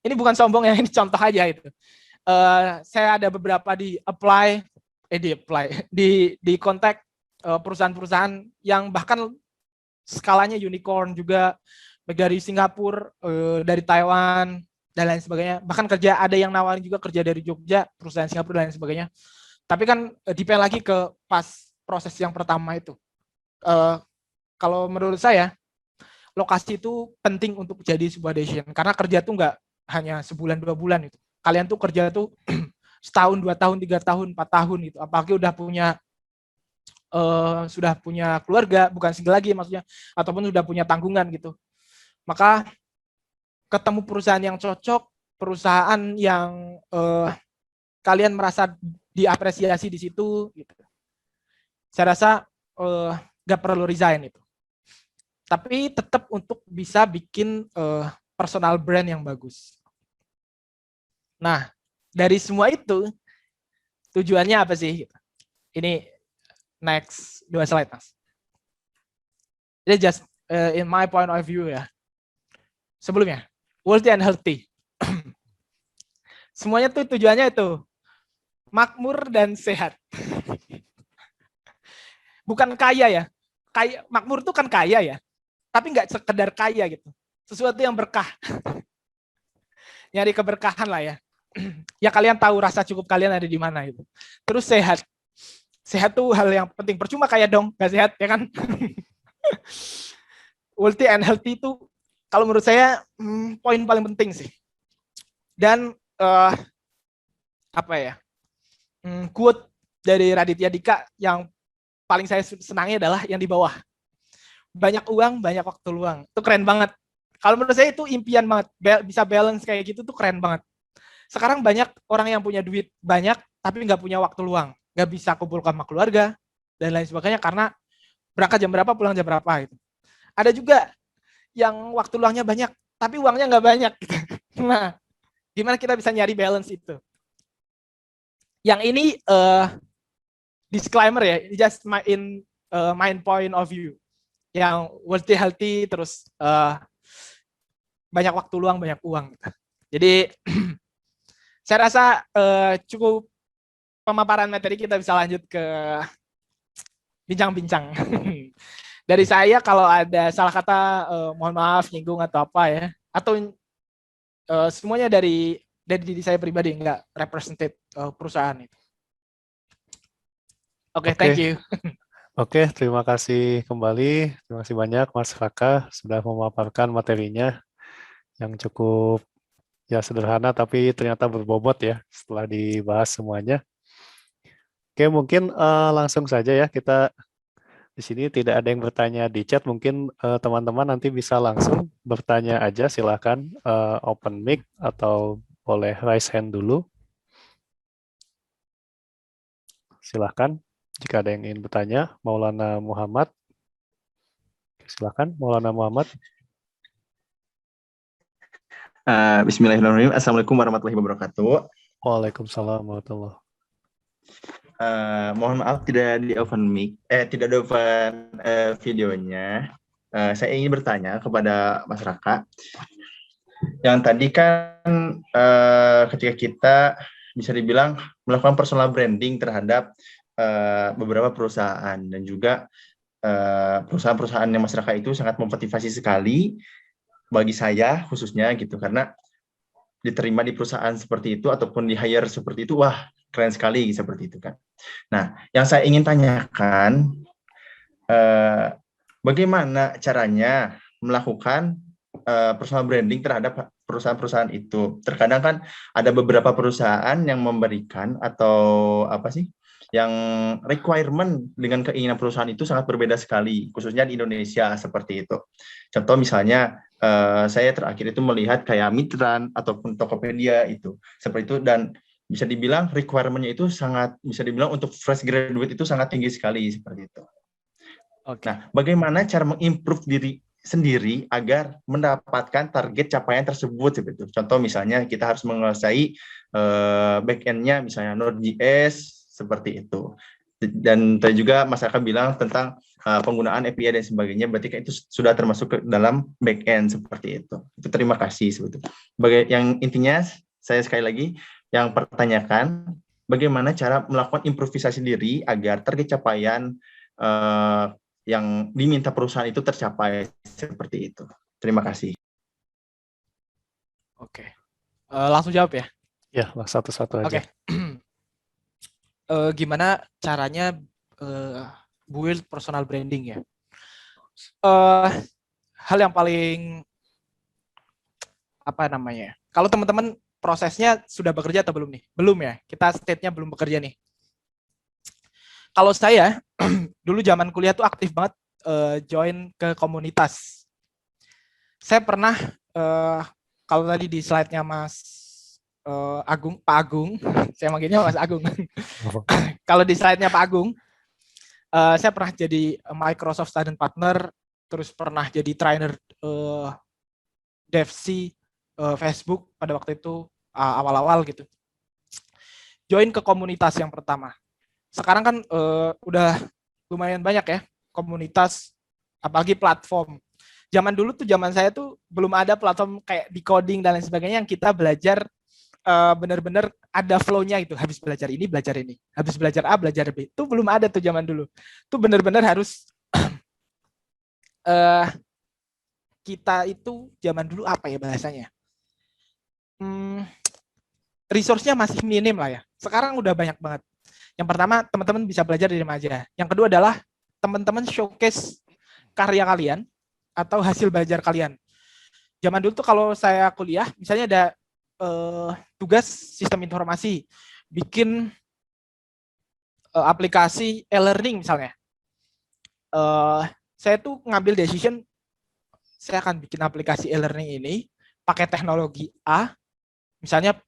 Ini bukan sombong ya, ini contoh aja itu. Saya ada beberapa di kontak perusahaan-perusahaan yang bahkan skalanya unicorn juga, dari Singapura, dari Taiwan dan lain sebagainya. Bahkan ada yang nawarin juga kerja dari Jogja, perusahaan Singapura dan lain sebagainya. Tapi kan depend lagi ke pas proses yang pertama itu. Kalau menurut saya, lokasi itu penting untuk jadi sebuah decision. Karena kerja tuh nggak hanya sebulan 2 bulan itu. Kalian tuh kerja tuh setahun, 2 tahun, 3 tahun, 4 tahun gitu. Apalagi sudah punya keluarga, bukan single lagi maksudnya, ataupun sudah punya tanggungan gitu. Maka ketemu perusahaan yang cocok, perusahaan yang kalian merasa diapresiasi di situ, gitu. Saya rasa nggak perlu resign itu. Tapi tetap untuk bisa bikin personal brand yang bagus. Nah, dari semua itu, tujuannya apa sih? Ini next 2 slide, Mas. Ini just in my point of view ya. Sebelumnya, wealthy and healthy. Semuanya tuh tujuannya itu makmur dan sehat. bukan kaya ya. Kaya, makmur itu kan kaya ya. Tapi nggak sekedar kaya gitu. Sesuatu yang berkah. Nyari keberkahan lah ya. Ya kalian tahu rasa cukup kalian ada di mana itu. Terus sehat. Sehat tuh hal yang penting. Percuma kaya dong, nggak sehat ya kan? Wealthy and healthy itu kalau menurut saya poin paling penting sih. Dan apa ya? Quote dari Raditya Dika yang paling saya senangi adalah yang di bawah. Banyak uang, banyak waktu luang. Itu keren banget. Kalau menurut saya itu impian banget. Bisa balance kayak gitu tuh keren banget. Sekarang banyak orang yang punya duit banyak, tapi nggak punya waktu luang. Nggak bisa kumpul sama keluarga, dan lain sebagainya, karena berangkat jam berapa, pulang jam berapa. Gitu. Ada juga yang waktu luangnya banyak, tapi uangnya nggak banyak. Gitu. Nah, gimana kita bisa nyari balance itu? Yang ini disclaimer ya, just my point of view. Yang wealthy, healthy, terus banyak waktu luang, banyak uang. Gitu. Jadi saya rasa cukup pemaparan materi, kita bisa lanjut ke bincang-bincang. Dari saya kalau ada salah kata mohon maaf, nyinggung atau apa ya. Atau semuanya dari diri saya pribadi, nggak representative perusahaan itu. Oke, thank you. Oke, terima kasih kembali. Terima kasih banyak Mas Raka sudah memaparkan materinya yang cukup ya sederhana tapi ternyata berbobot ya setelah dibahas semuanya. Oke, mungkin langsung saja ya, kita di sini tidak ada yang bertanya di chat, mungkin teman-teman nanti bisa langsung bertanya aja, silakan open mic atau boleh raise hand dulu. Silakan jika ada yang ingin bertanya. Maulana Muhammad. Silakan Maulana Muhammad. Bismillahirrahmanirrahim. Assalamualaikum warahmatullahi wabarakatuh. Waalaikumsalam warahmatullahi wabarakatuh. Mohon maaf tidak di open mic, tidak ada open videonya. Saya ingin bertanya kepada Mas Raka. Yang tadi kan ketika kita bisa dibilang melakukan personal branding terhadap beberapa perusahaan, dan juga perusahaan-perusahaan yang Mas Raka itu sangat memotivasi sekali bagi saya khususnya gitu, karena diterima di perusahaan seperti itu ataupun di hire seperti itu, wah keren sekali seperti itu kan. Nah, yang saya ingin tanyakan, bagaimana caranya melakukan personal branding terhadap perusahaan-perusahaan itu? Terkadang kan ada beberapa perusahaan yang memberikan atau apa sih, yang requirement dengan keinginan perusahaan itu sangat berbeda sekali, khususnya di Indonesia seperti itu. Contoh misalnya, saya terakhir itu melihat kayak Mitran ataupun Tokopedia itu seperti itu, dan bisa dibilang requirement-nya itu sangat, bisa dibilang untuk fresh graduate itu sangat tinggi sekali seperti itu. Okay. Nah, bagaimana cara mengimprove diri sendiri agar mendapatkan target capaian tersebut seperti itu? Contoh misalnya kita harus menguasai back-end-nya misalnya Node.js seperti itu. Dan tadi juga Mas Aka bilang tentang penggunaan API dan sebagainya, berarti kan itu sudah termasuk ke dalam back-end seperti itu. Itu terima kasih sebetulnya. Yang intinya saya sekali lagi yang pertanyakan, bagaimana cara melakukan improvisasi diri agar target capaian yang diminta perusahaan itu tercapai seperti itu. Terima kasih. Oke. Langsung jawab ya? Ya, satu-satu aja. Oke. Gimana caranya build personal branding ya? Hal yang paling apa namanya? Kalau teman-teman prosesnya sudah bekerja atau belum nih? Belum ya. Kita state-nya belum bekerja nih. Kalau saya dulu zaman kuliah tuh aktif banget join ke komunitas. Saya pernah kalau tadi di slide-nya Mas Pak Agung, saya manggilnya Mas Agung. Kalau di slide-nya Pak Agung, saya pernah jadi Microsoft Student Partner, terus pernah jadi trainer DevC Facebook pada waktu itu awal-awal gitu. Join ke komunitas yang pertama. Sekarang kan udah lumayan banyak ya komunitas, apalagi platform. Zaman dulu tuh, zaman saya tuh belum ada platform kayak decoding dan lain sebagainya yang kita belajar benar-benar ada flow-nya itu. Habis belajar ini, belajar ini. Habis belajar A, belajar B. Itu belum ada tuh zaman dulu. Itu benar-benar harus kita itu zaman dulu apa ya bahasanya? Resource-nya masih minim lah ya. Sekarang udah banyak banget. Yang pertama, teman-teman bisa belajar dari remaja. Yang kedua adalah teman-teman showcase karya kalian atau hasil belajar kalian. Zaman dulu tuh kalau saya kuliah, misalnya ada tugas sistem informasi, bikin aplikasi e-learning misalnya. Saya tuh ngambil decision, saya akan bikin aplikasi e-learning ini pakai teknologi A, misalnya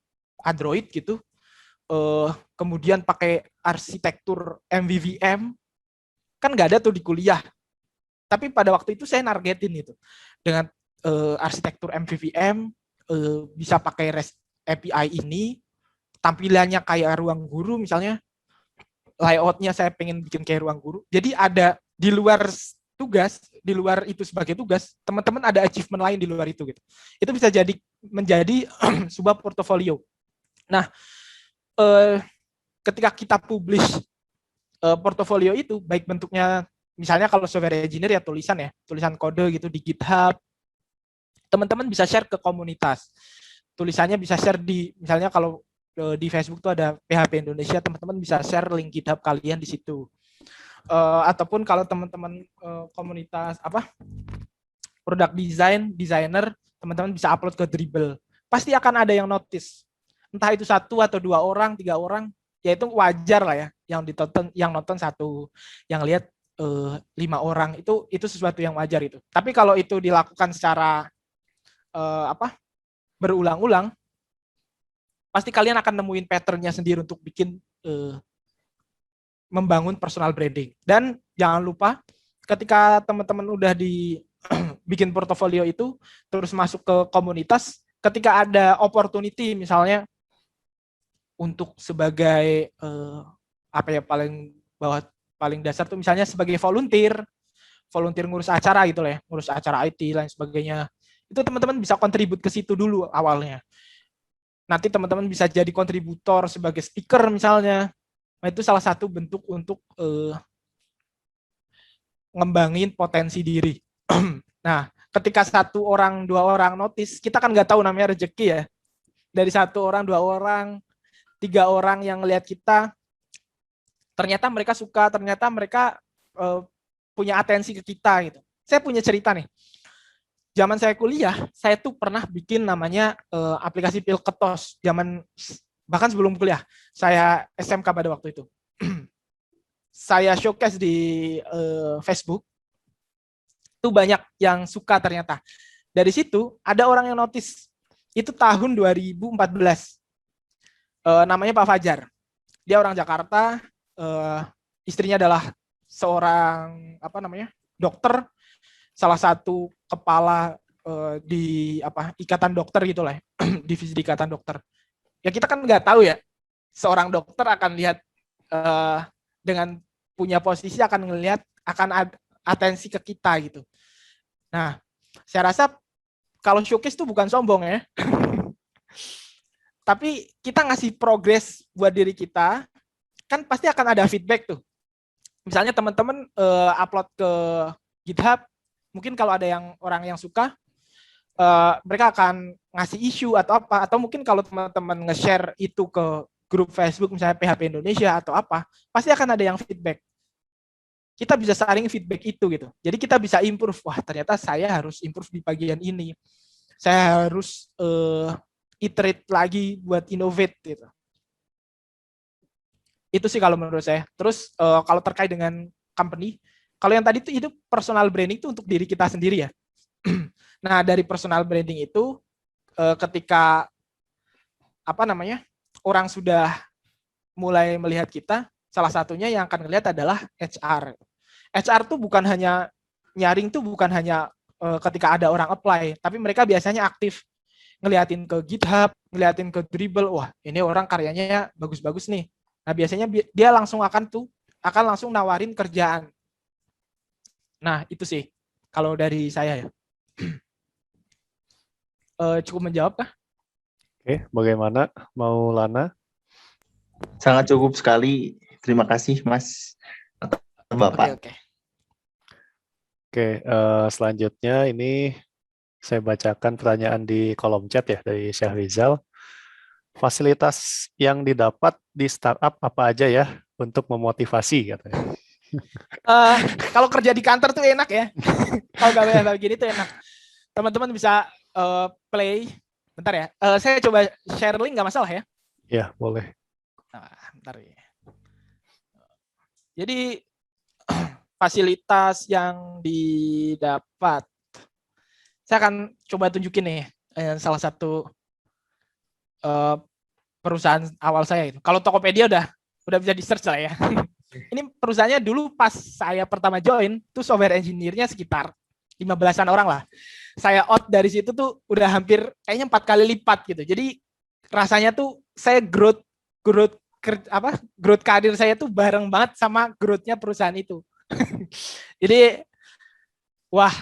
Android gitu, kemudian pakai arsitektur MVVM, kan nggak ada tuh di kuliah. Tapi pada waktu itu saya nargetin itu dengan arsitektur MVVM, bisa pakai REST API ini, tampilannya kayak ruang guru misalnya, layoutnya saya pengen bikin kayak ruang guru. Jadi ada di luar tugas, di luar itu sebagai tugas, teman-teman ada achievement lain di luar itu gitu. Itu bisa jadi menjadi sebuah portofolio. Nah, ketika kita publish portofolio itu, baik bentuknya misalnya kalau software engineer ya tulisan kode gitu di GitHub, teman-teman bisa share ke komunitas. Tulisannya bisa share di, misalnya kalau di Facebook tuh ada PHP Indonesia, teman-teman bisa share link GitHub kalian di situ. Ataupun kalau teman-teman komunitas product designer, teman-teman bisa upload ke Dribbble. Pasti akan ada yang notice. Entah itu 1 atau 2 orang, 3 orang, ya itu wajar lah ya. Yang nonton 1, yang lihat 5 orang, itu sesuatu yang wajar itu. Tapi kalau itu dilakukan secara berulang-ulang, pasti kalian akan nemuin pattern-nya sendiri untuk bikin membangun personal branding. Dan jangan lupa ketika teman-teman udah bikin portofolio itu, terus masuk ke komunitas, ketika ada opportunity misalnya untuk sebagai paling dasar tuh misalnya sebagai volunteer ngurus acara gitu lah ya, ngurus acara IT lain sebagainya. Itu teman-teman bisa kontribut ke situ dulu awalnya. Nanti teman-teman bisa jadi kontributor sebagai speaker misalnya. Nah, itu salah satu bentuk untuk ngembangin potensi diri. Nah, ketika 1 orang, 2 orang notice, kita kan nggak tahu namanya rezeki ya. Dari 1 orang, 2 orang, 3 orang yang ngelihat kita, ternyata mereka suka, ternyata mereka punya atensi ke kita gitu. Saya punya cerita nih. Zaman saya kuliah, saya tuh pernah bikin namanya aplikasi Pilketos. Bahkan sebelum kuliah, saya SMK pada waktu itu. Saya showcase di Facebook, itu banyak yang suka ternyata. Dari situ ada orang yang notice. Itu tahun 2014. Namanya Pak Fajar. Dia orang Jakarta, istrinya adalah seorang dokter, salah satu kepala di ikatan dokter gitulah, divisi di ikatan dokter. Ya kita kan nggak tahu ya, seorang dokter akan lihat dengan punya posisi akan ngelihat, akan atensi ke kita gitu. Nah, saya rasa kalau showcase itu bukan sombong ya, tapi kita ngasih progres buat diri kita, kan pasti akan ada feedback tuh. Misalnya teman-teman upload ke GitHub, mungkin kalau ada orang yang suka, mereka akan ngasih isu atau apa, atau mungkin kalau teman-teman nge-share itu ke grup Facebook misalnya PHP Indonesia atau apa, pasti akan ada yang feedback. Kita bisa saling feedback itu gitu. Jadi kita bisa improve. Wah, ternyata saya harus improve di bagian ini. Saya harus iterate lagi buat innovate gitu. Itu sih kalau menurut saya. Terus kalau terkait dengan company, kalau yang tadi itu personal branding itu untuk diri kita sendiri ya. Nah, dari personal branding itu ketika orang sudah mulai melihat kita, salah satunya yang akan melihat adalah HR. HR tuh bukan hanya nyaring tuh bukan hanya ketika ada orang apply, tapi mereka biasanya aktif ngeliatin ke GitHub, ngeliatin ke Dribbble, wah ini orang karyanya bagus-bagus nih. Nah, biasanya dia langsung akan langsung nawarin kerjaan. Nah, itu sih kalau dari saya ya. Cukup menjawab kah? Oke, bagaimana Maulana? Sangat cukup sekali. Terima kasih, Mas. Atau Bapak. Oke. Oke, selanjutnya ini saya bacakan pertanyaan di kolom chat ya dari Syahrizal. Fasilitas yang didapat di startup apa aja ya untuk memotivasi katanya. Kalau kerja di kantor tuh enak ya. Kalau gawe gini tuh enak. Teman-teman bisa play. Bentar ya. Saya coba share link nggak masalah ya. Ya, boleh. Nah, bentar ya. Jadi fasilitas yang didapat. Saya akan coba tunjukin nih salah satu perusahaan awal saya itu. Kalau Tokopedia udah bisa di search lah ya. Ini perusahaannya dulu pas saya pertama join tuh software engineer-nya sekitar 15-an orang lah. Saya out dari situ tuh udah hampir kayaknya 4 kali lipat gitu. Jadi rasanya tuh saya growth karir saya tuh bareng banget sama growth-nya perusahaan itu. Jadi wah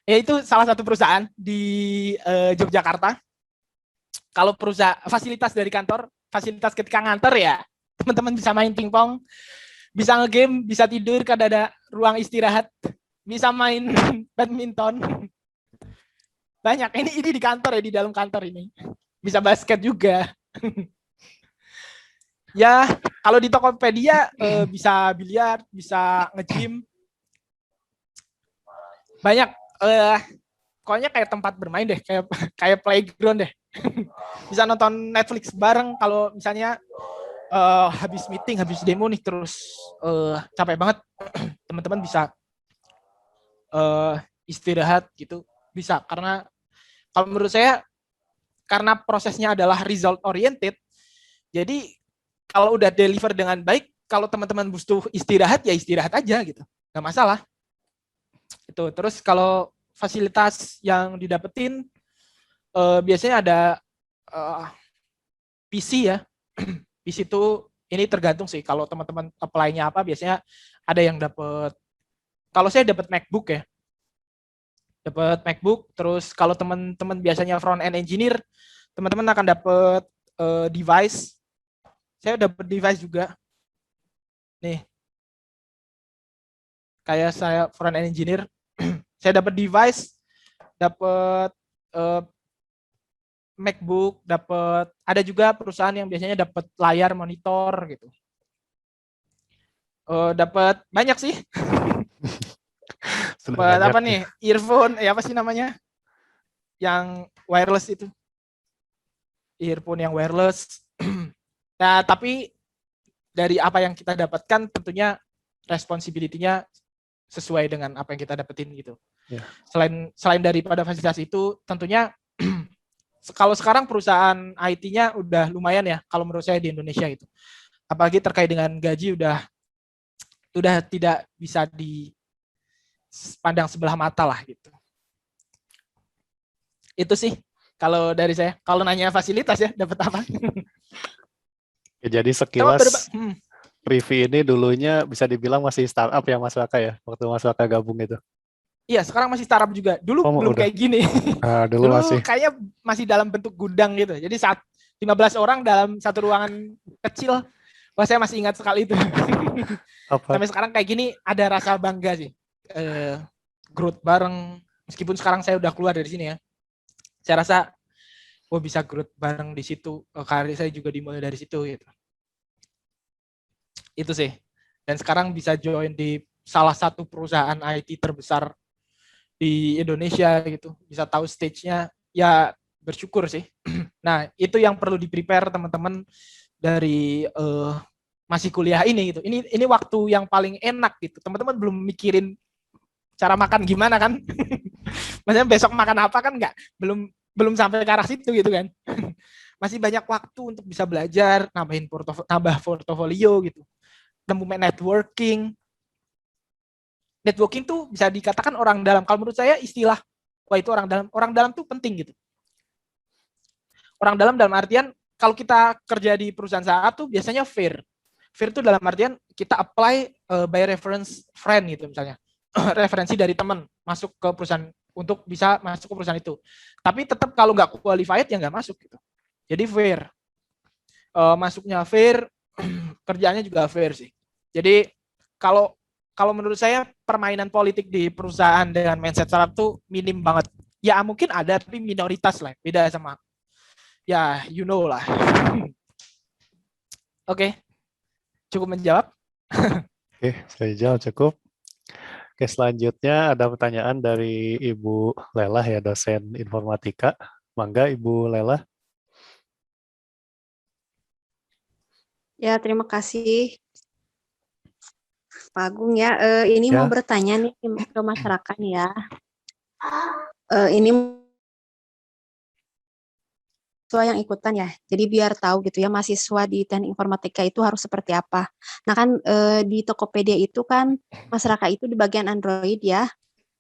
ya itu salah satu perusahaan di Yogyakarta. Kalau perusahaan fasilitas dari kantor, fasilitas ketika ngantor ya teman-teman bisa main pingpong, bisa nge-game, bisa tidur kada ada ruang istirahat, bisa main badminton. Banyak. Ini di kantor ya, di dalam kantor ini. Bisa basket juga. Ya, kalau di Tokopedia bisa biliar, bisa nge-gym. Banyak pokoknya kayak tempat bermain deh, kayak playground deh. Bisa nonton Netflix bareng kalau misalnya habis meeting, habis demo nih terus capek banget, teman-teman bisa istirahat gitu, bisa. Karena kalau menurut saya karena prosesnya adalah result oriented, jadi kalau udah deliver dengan baik, kalau teman-teman butuh istirahat ya istirahat aja gitu, nggak masalah. Itu terus kalau fasilitas yang didapetin biasanya ada PC ya. PC itu ini tergantung sih, kalau teman-teman apply-nya apa, biasanya ada yang dapat, kalau saya dapat MacBook ya, dapat MacBook. Terus kalau teman-teman biasanya front end engineer, teman-teman akan dapat device. Saya dapat device juga nih, kayak saya front end engineer saya dapat device, dapat MacBook, dapat, ada juga perusahaan yang biasanya dapat layar monitor gitu. Dapat banyak sih. Dapat apa nih? Earphone, apa sih namanya? Yang wireless itu. Earphone yang wireless. Nah, tapi dari apa yang kita dapatkan tentunya responsibility-nya sesuai dengan apa yang kita dapetin gitu. Yeah. Selain daripada fasilitas itu, tentunya kalau sekarang perusahaan IT-nya udah lumayan ya kalau menurut saya di Indonesia itu. Apalagi terkait dengan gaji udah tidak bisa dipandang sebelah mata lah gitu. Itu sih kalau dari saya. Kalau nanya fasilitas ya dapat apa? Ya, jadi sekilas Rivi ini dulunya bisa dibilang masih startup ya Mas Waka ya, waktu Mas Waka gabung itu. Iya, sekarang masih startup juga. Dulu belum udah kayak gini. Dulu masih kayaknya masih dalam bentuk gudang gitu. Jadi saat 15 orang dalam satu ruangan kecil, wah saya masih ingat sekali itu. Sampai sekarang kayak gini ada rasa bangga sih. Growth bareng, meskipun sekarang saya udah keluar dari sini ya. Saya rasa bisa growth bareng di situ. Karir saya juga dimulai dari situ gitu. Itu sih. Dan sekarang bisa join di salah satu perusahaan IT terbesar di Indonesia gitu, bisa tahu stage-nya, ya bersyukur sih. Nah, itu yang perlu di-prepare teman-teman dari masih kuliah ini gitu. Ini waktu yang paling enak gitu. Teman-teman belum mikirin cara makan gimana kan? Maksudnya besok makan apa kan nggak, belum sampai ke arah situ gitu kan. Masih banyak waktu untuk bisa belajar, nambah portofolio gitu. Nemu networking. Networking tuh bisa dikatakan orang dalam. Kalau menurut saya istilah, wah itu orang dalam. Orang dalam tuh penting gitu. Orang dalam artian kalau kita kerja di perusahaan startup tuh biasanya fair. Fair tuh dalam artian kita apply by reference friend gitu misalnya. Referensi dari teman masuk ke perusahaan untuk bisa masuk ke perusahaan itu. Tapi tetap kalau nggak qualified ya nggak masuk gitu. Jadi fair. Masuknya fair, kerjaannya juga fair sih. Jadi kalau kalau menurut saya permainan politik di perusahaan dengan mindset startup tuh minim banget. Ya mungkin ada tapi minoritas lah. Beda sama ya you know lah. Oke. Cukup menjawab. Oke, saya jawab cukup. Oke, selanjutnya ada pertanyaan dari Ibu Lela ya, dosen informatika. Mangga Ibu Lela. Ya, terima kasih Pak Agung ya. Ini Ya. mau bertanya nih ke masyarakat nih ya. Ini mahasiswa yang ikutan ya. Jadi biar tahu gitu ya mahasiswa di teknik informatika itu harus seperti apa. Nah kan di Tokopedia itu kan masyarakat itu di bagian Android ya.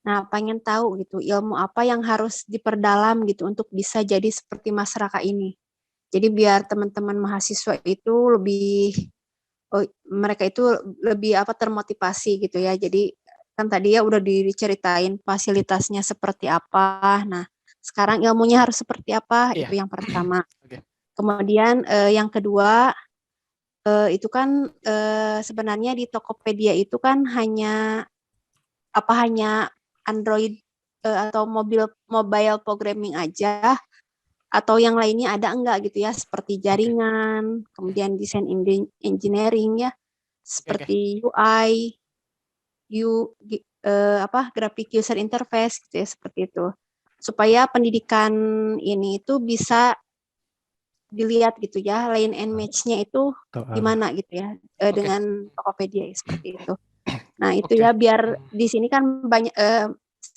Nah pengen tahu gitu ilmu apa yang harus diperdalam gitu untuk bisa jadi seperti masyarakat ini. Jadi biar teman-teman mahasiswa itu mereka itu lebih termotivasi gitu ya. Jadi kan tadi ya udah diceritain fasilitasnya seperti apa. Nah, sekarang ilmunya harus seperti apa? Iya. Itu yang pertama. Oke. Kemudian yang kedua itu kan sebenarnya di Tokopedia itu kan hanya Android atau mobile programming aja atau yang lainnya ada enggak gitu ya seperti jaringan, kemudian desain engineering ya, seperti UI, graphic user interface gitu ya seperti itu. Supaya pendidikan ini itu bisa dilihat gitu ya, line and match-nya itu gimana gitu ya dengan Tokopedia seperti itu. Nah, itu ya biar di sini kan banyak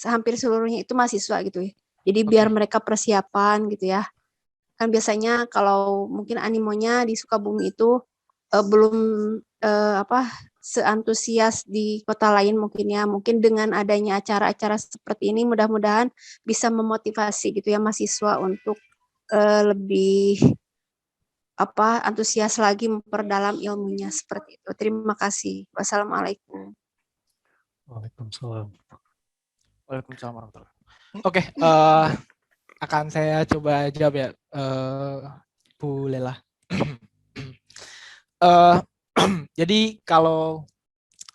hampir seluruhnya itu mahasiswa gitu ya. Jadi biar mereka persiapan gitu ya. Kan biasanya kalau mungkin animonya di Sukabumi itu belum seantusias di kota lain mungkin ya. Mungkin dengan adanya acara-acara seperti ini mudah-mudahan bisa memotivasi gitu ya mahasiswa untuk lebih antusias lagi memperdalam ilmunya seperti itu. Terima kasih. Wassalamualaikum. Waalaikumsalam. Waalaikumsalam warahmatullahi wabarakatuh. Oke, akan saya coba jawab ya, Bu Lela. Jadi kalau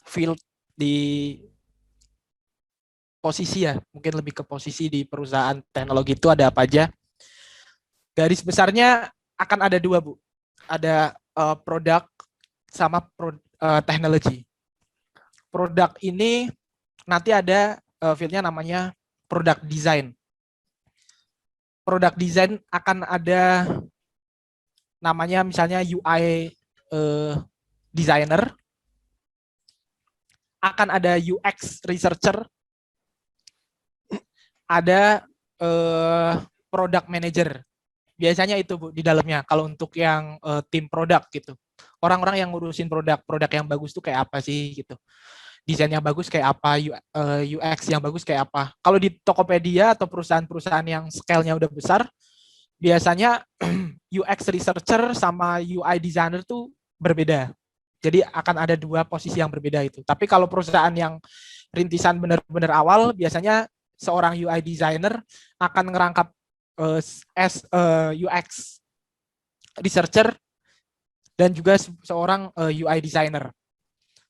field di posisi ya, mungkin lebih ke posisi di perusahaan teknologi itu ada apa aja? Garis besarnya akan ada dua, Bu. Ada produk sama teknologi. Produk ini nanti ada fieldnya namanya product design. Product design akan ada namanya misalnya UI designer, akan ada UX researcher, ada product manager. Biasanya itu Bu di dalamnya kalau untuk yang tim produk gitu. Orang-orang yang ngurusin produk yang bagus tuh kayak apa sih gitu. Desainnya bagus kayak apa, UX yang bagus kayak apa. Kalau di Tokopedia atau perusahaan-perusahaan yang scale-nya udah besar, biasanya UX researcher sama UI designer tuh berbeda. Jadi akan ada dua posisi yang berbeda itu. Tapi kalau perusahaan yang rintisan benar-benar awal, biasanya seorang UI designer akan ngerangkap UX researcher dan juga seorang UI designer.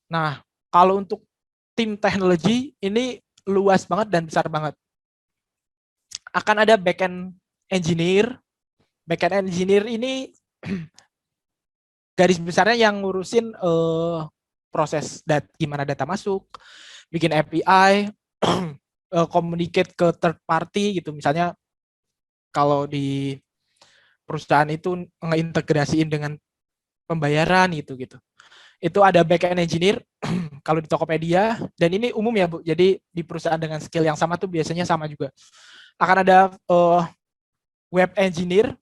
Nah, kalau untuk tim teknologi ini luas banget dan besar banget. Akan ada back-end engineer. Back-end engineer ini garis besarnya yang ngurusin proses gimana data masuk, bikin API, communicate ke third party gitu. Misalnya kalau di perusahaan itu ngeintegrasiin dengan pembayaran gitu. Itu ada back-end engineer kalau di Tokopedia, dan ini umum ya Bu. Jadi di perusahaan dengan skill yang sama tuh biasanya sama juga. Akan ada web engineer.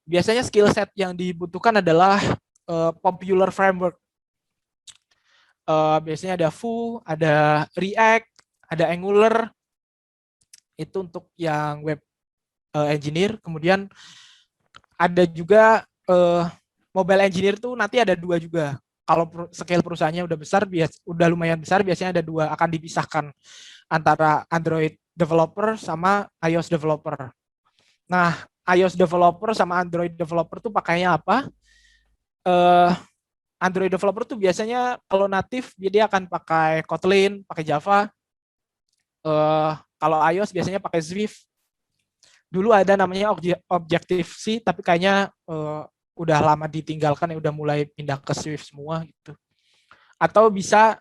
Biasanya skill set yang dibutuhkan adalah popular framework. Biasanya ada Vue, ada React, ada Angular. Itu untuk yang web engineer. Kemudian ada juga mobile engineer tuh nanti ada dua juga. kalau scale perusahaannya udah besar, udah lumayan besar, biasanya ada dua, akan dipisahkan antara Android developer sama iOS developer. Nah, iOS developer sama Android developer tuh pakainya apa? Android developer tuh biasanya kalau natif dia akan pakai Kotlin, pakai Java. Kalau iOS biasanya pakai Swift. Dulu ada namanya Objective-C, tapi kayaknya udah lama ditinggalkan, ya udah mulai pindah ke Swift semua gitu. Atau bisa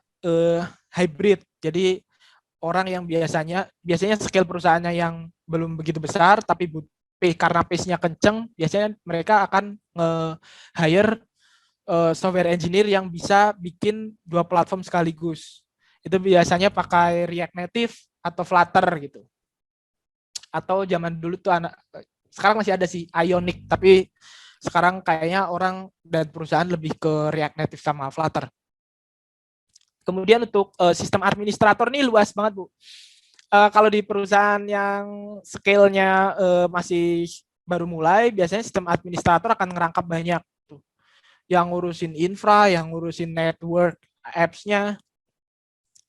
hybrid. Jadi orang yang biasanya scale perusahaannya yang belum begitu besar, tapi karena pace-nya kenceng, biasanya mereka akan hire software engineer yang bisa bikin dua platform sekaligus. Itu biasanya pakai React Native atau Flutter gitu. Atau zaman dulu tuh sekarang masih ada sih Ionic, tapi sekarang kayaknya orang dan perusahaan lebih ke React Native sama Flutter. Kemudian untuk sistem administrator ini luas banget, Bu. Kalau di perusahaan yang scale-nya masih baru mulai, biasanya sistem administrator akan ngerangkap banyak tuh. Yang ngurusin infra, yang ngurusin network, apps-nya,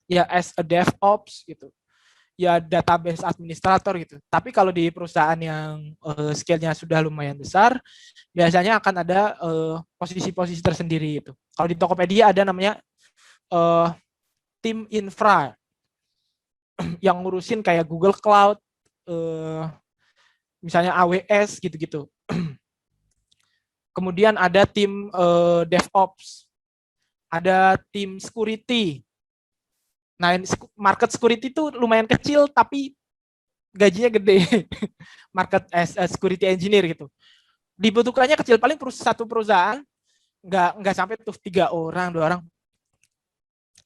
ya as a DevOps gitu. Ya database administrator gitu. Tapi kalau di perusahaan yang scale-nya sudah lumayan besar, biasanya akan ada posisi-posisi tersendiri itu. Kalau di Tokopedia ada namanya tim infra yang ngurusin kayak Google Cloud, misalnya AWS gitu-gitu. Kemudian ada tim DevOps, ada tim security. Nah, market security itu lumayan kecil tapi gajinya gede. Market as a security engineer gitu. Dibutuhkannya kecil, paling satu perusahaan nggak sampai tuh 3 orang, 2 orang.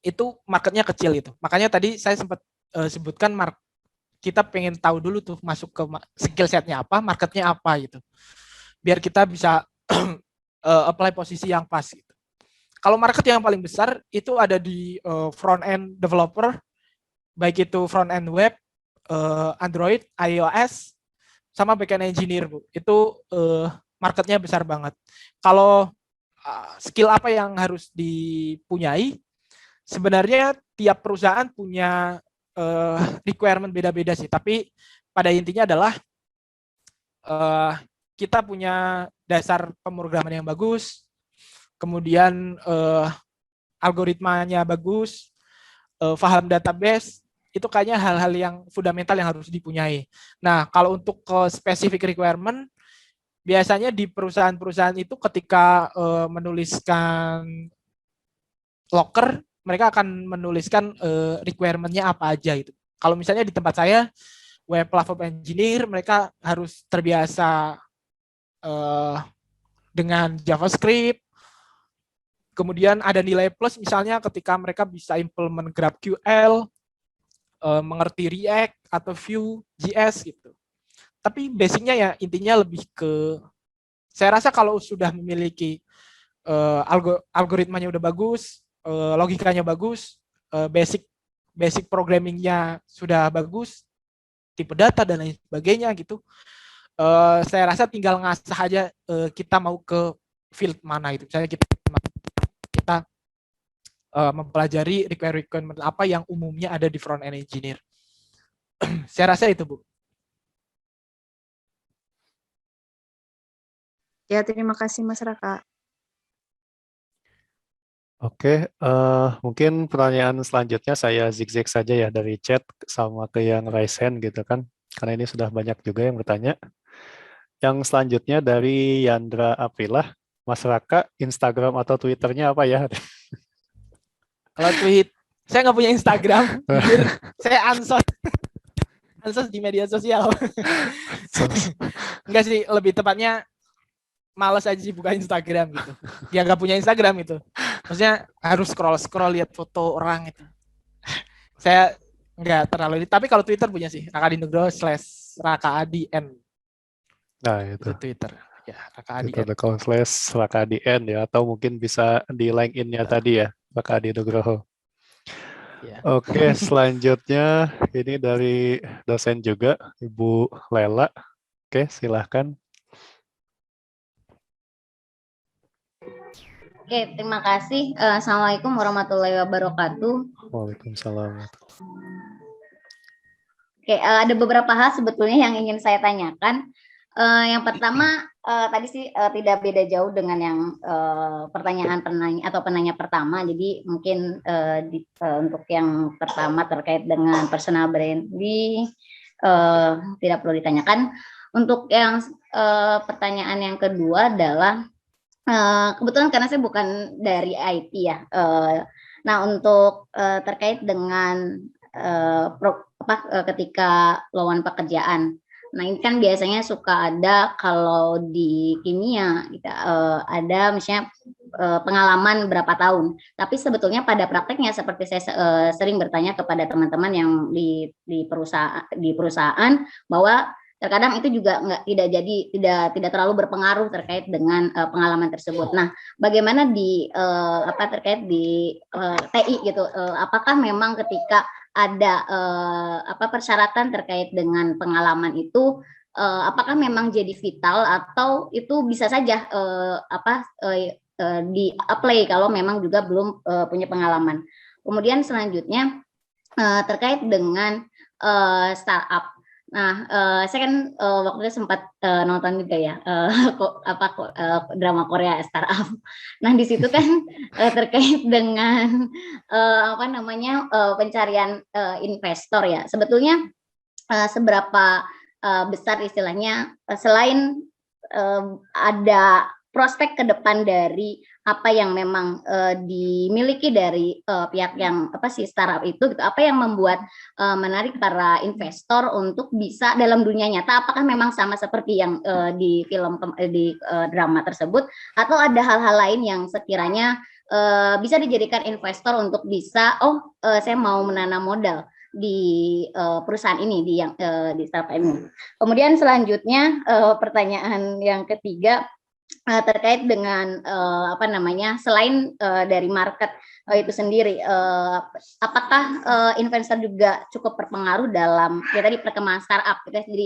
Itu marketnya kecil itu. Makanya tadi saya sempat sebutkan kita pengen tahu dulu tuh masuk ke skill setnya apa, marketnya apa gitu. Biar kita bisa apply posisi yang pas gitu. Kalau market yang paling besar itu ada di front end developer, baik itu front end web, Android, iOS, sama back end engineer, Bu. Itu marketnya besar banget. Kalau skill apa yang harus dipunyai, sebenarnya tiap perusahaan punya requirement beda-beda sih. Tapi pada intinya adalah kita punya dasar pemrograman yang bagus, kemudian algoritmanya bagus, paham database, itu kayaknya hal-hal yang fundamental yang harus dipunyai. Nah, kalau untuk specific requirement, biasanya di perusahaan-perusahaan itu ketika menuliskan locker, mereka akan menuliskan requirement-nya apa aja itu. Kalau misalnya di tempat saya, web platform engineer, mereka harus terbiasa dengan JavaScript. Kemudian ada nilai plus misalnya ketika mereka bisa implement GraphQL, mengerti React atau Vue.js gitu. Tapi basicnya ya intinya lebih ke, saya rasa kalau sudah memiliki algoritmanya udah bagus, logikanya bagus, basic programmingnya sudah bagus, tipe data dan lain sebagainya gitu. Saya rasa tinggal ngasah aja kita mau ke field mana itu. Misalnya kita mempelajari requirement apa yang umumnya ada di front end engineer. Saya rasa itu, Bu. Ya, terima kasih Mas Raka. Oke, mungkin pertanyaan selanjutnya saya zigzag saja ya dari chat sama ke yang raise hand gitu kan. Karena ini sudah banyak juga yang bertanya. Yang selanjutnya dari Yandra Aprilah. Mas Raka, Instagram atau Twitternya apa ya? Kalau tweet, saya nggak punya Instagram. Saya ansos di media sosial. Enggak sih, lebih tepatnya males aja sih buka Instagram gitu. Dia nggak punya Instagram itu. Maksudnya harus scroll lihat foto orang itu. Saya nggak terlalu. Tapi kalau Twitter punya sih, rakadinugroho/rakaadn. Nah, itu Twitter. Ya, rakaadn. twitter.com/rakaadn ya, atau mungkin bisa di LinkedIn-nya tadi ya, Raka Adi Nugroho. Ya. Oke, selanjutnya ini dari dosen juga, Ibu Lela. Oke, silahkan. Oke, terima kasih. Assalamualaikum warahmatullahi wabarakatuh. Waalaikumsalam. Oke, ada beberapa hal sebetulnya yang ingin saya tanyakan. Yang pertama, tadi sih tidak beda jauh dengan yang pertanyaan penanya pertama. Jadi mungkin untuk yang pertama terkait dengan personal branding tidak perlu ditanyakan. Untuk yang pertanyaan yang kedua adalah kebetulan karena saya bukan dari IT ya. Nah, untuk terkait dengan ketika lowongan pekerjaan. Nah, ini kan biasanya suka ada kalau di kimia ada misalnya pengalaman berapa tahun. Tapi sebetulnya pada prakteknya seperti saya sering bertanya kepada teman-teman yang di perusahaan bahwa terkadang itu juga tidak terlalu berpengaruh terkait dengan pengalaman tersebut. Nah, bagaimana terkait di TI gitu? Apakah memang ketika ada persyaratan terkait dengan pengalaman itu apakah memang jadi vital atau itu bisa saja di-apply kalau memang juga belum punya pengalaman. Kemudian selanjutnya terkait dengan startup. Nah, saya kan waktu itu sempat nonton juga ya drama Korea startup. Nah, di situ kan terkait dengan pencarian investor ya. Sebetulnya seberapa besar istilahnya selain ada prospek ke depan dari apa yang memang dimiliki dari pihak yang startup itu gitu, apa yang membuat menarik para investor untuk bisa dalam dunia nyata, apakah memang sama seperti yang di film di drama tersebut atau ada hal-hal lain yang sekiranya bisa dijadikan investor untuk bisa saya mau menanam modal di perusahaan ini di startup ini. Kemudian selanjutnya pertanyaan yang ketiga terkait dengan selain dari market itu sendiri, apakah investor juga cukup berpengaruh dalam ya tadi perkembangan startup gitu. Jadi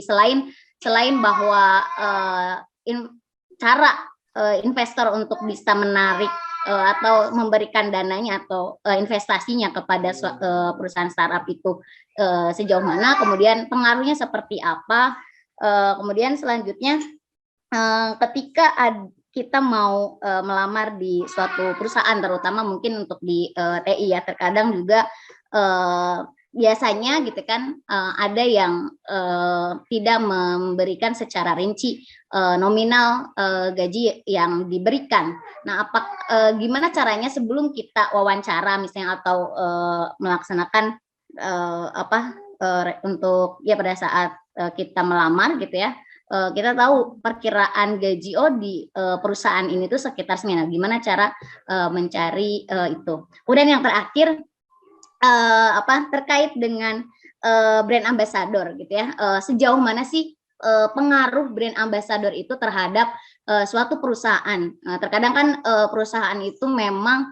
selain bahwa cara investor untuk bisa menarik atau memberikan dananya atau investasinya kepada perusahaan startup itu sejauh mana, kemudian pengaruhnya seperti apa, kemudian selanjutnya ketika kita mau melamar di suatu perusahaan, terutama mungkin untuk di TI ya, terkadang juga biasanya gitu kan ada yang tidak memberikan secara rinci nominal gaji yang diberikan. Nah, gimana caranya sebelum kita wawancara misalnya atau melaksanakan untuk ya pada saat kita melamar gitu ya, kita tahu perkiraan gaji di perusahaan ini tuh sekitar segini. Gimana cara mencari itu. Kemudian yang terakhir terkait dengan brand ambassador gitu ya. Sejauh mana sih pengaruh brand ambassador itu terhadap suatu perusahaan. Terkadang kan perusahaan itu memang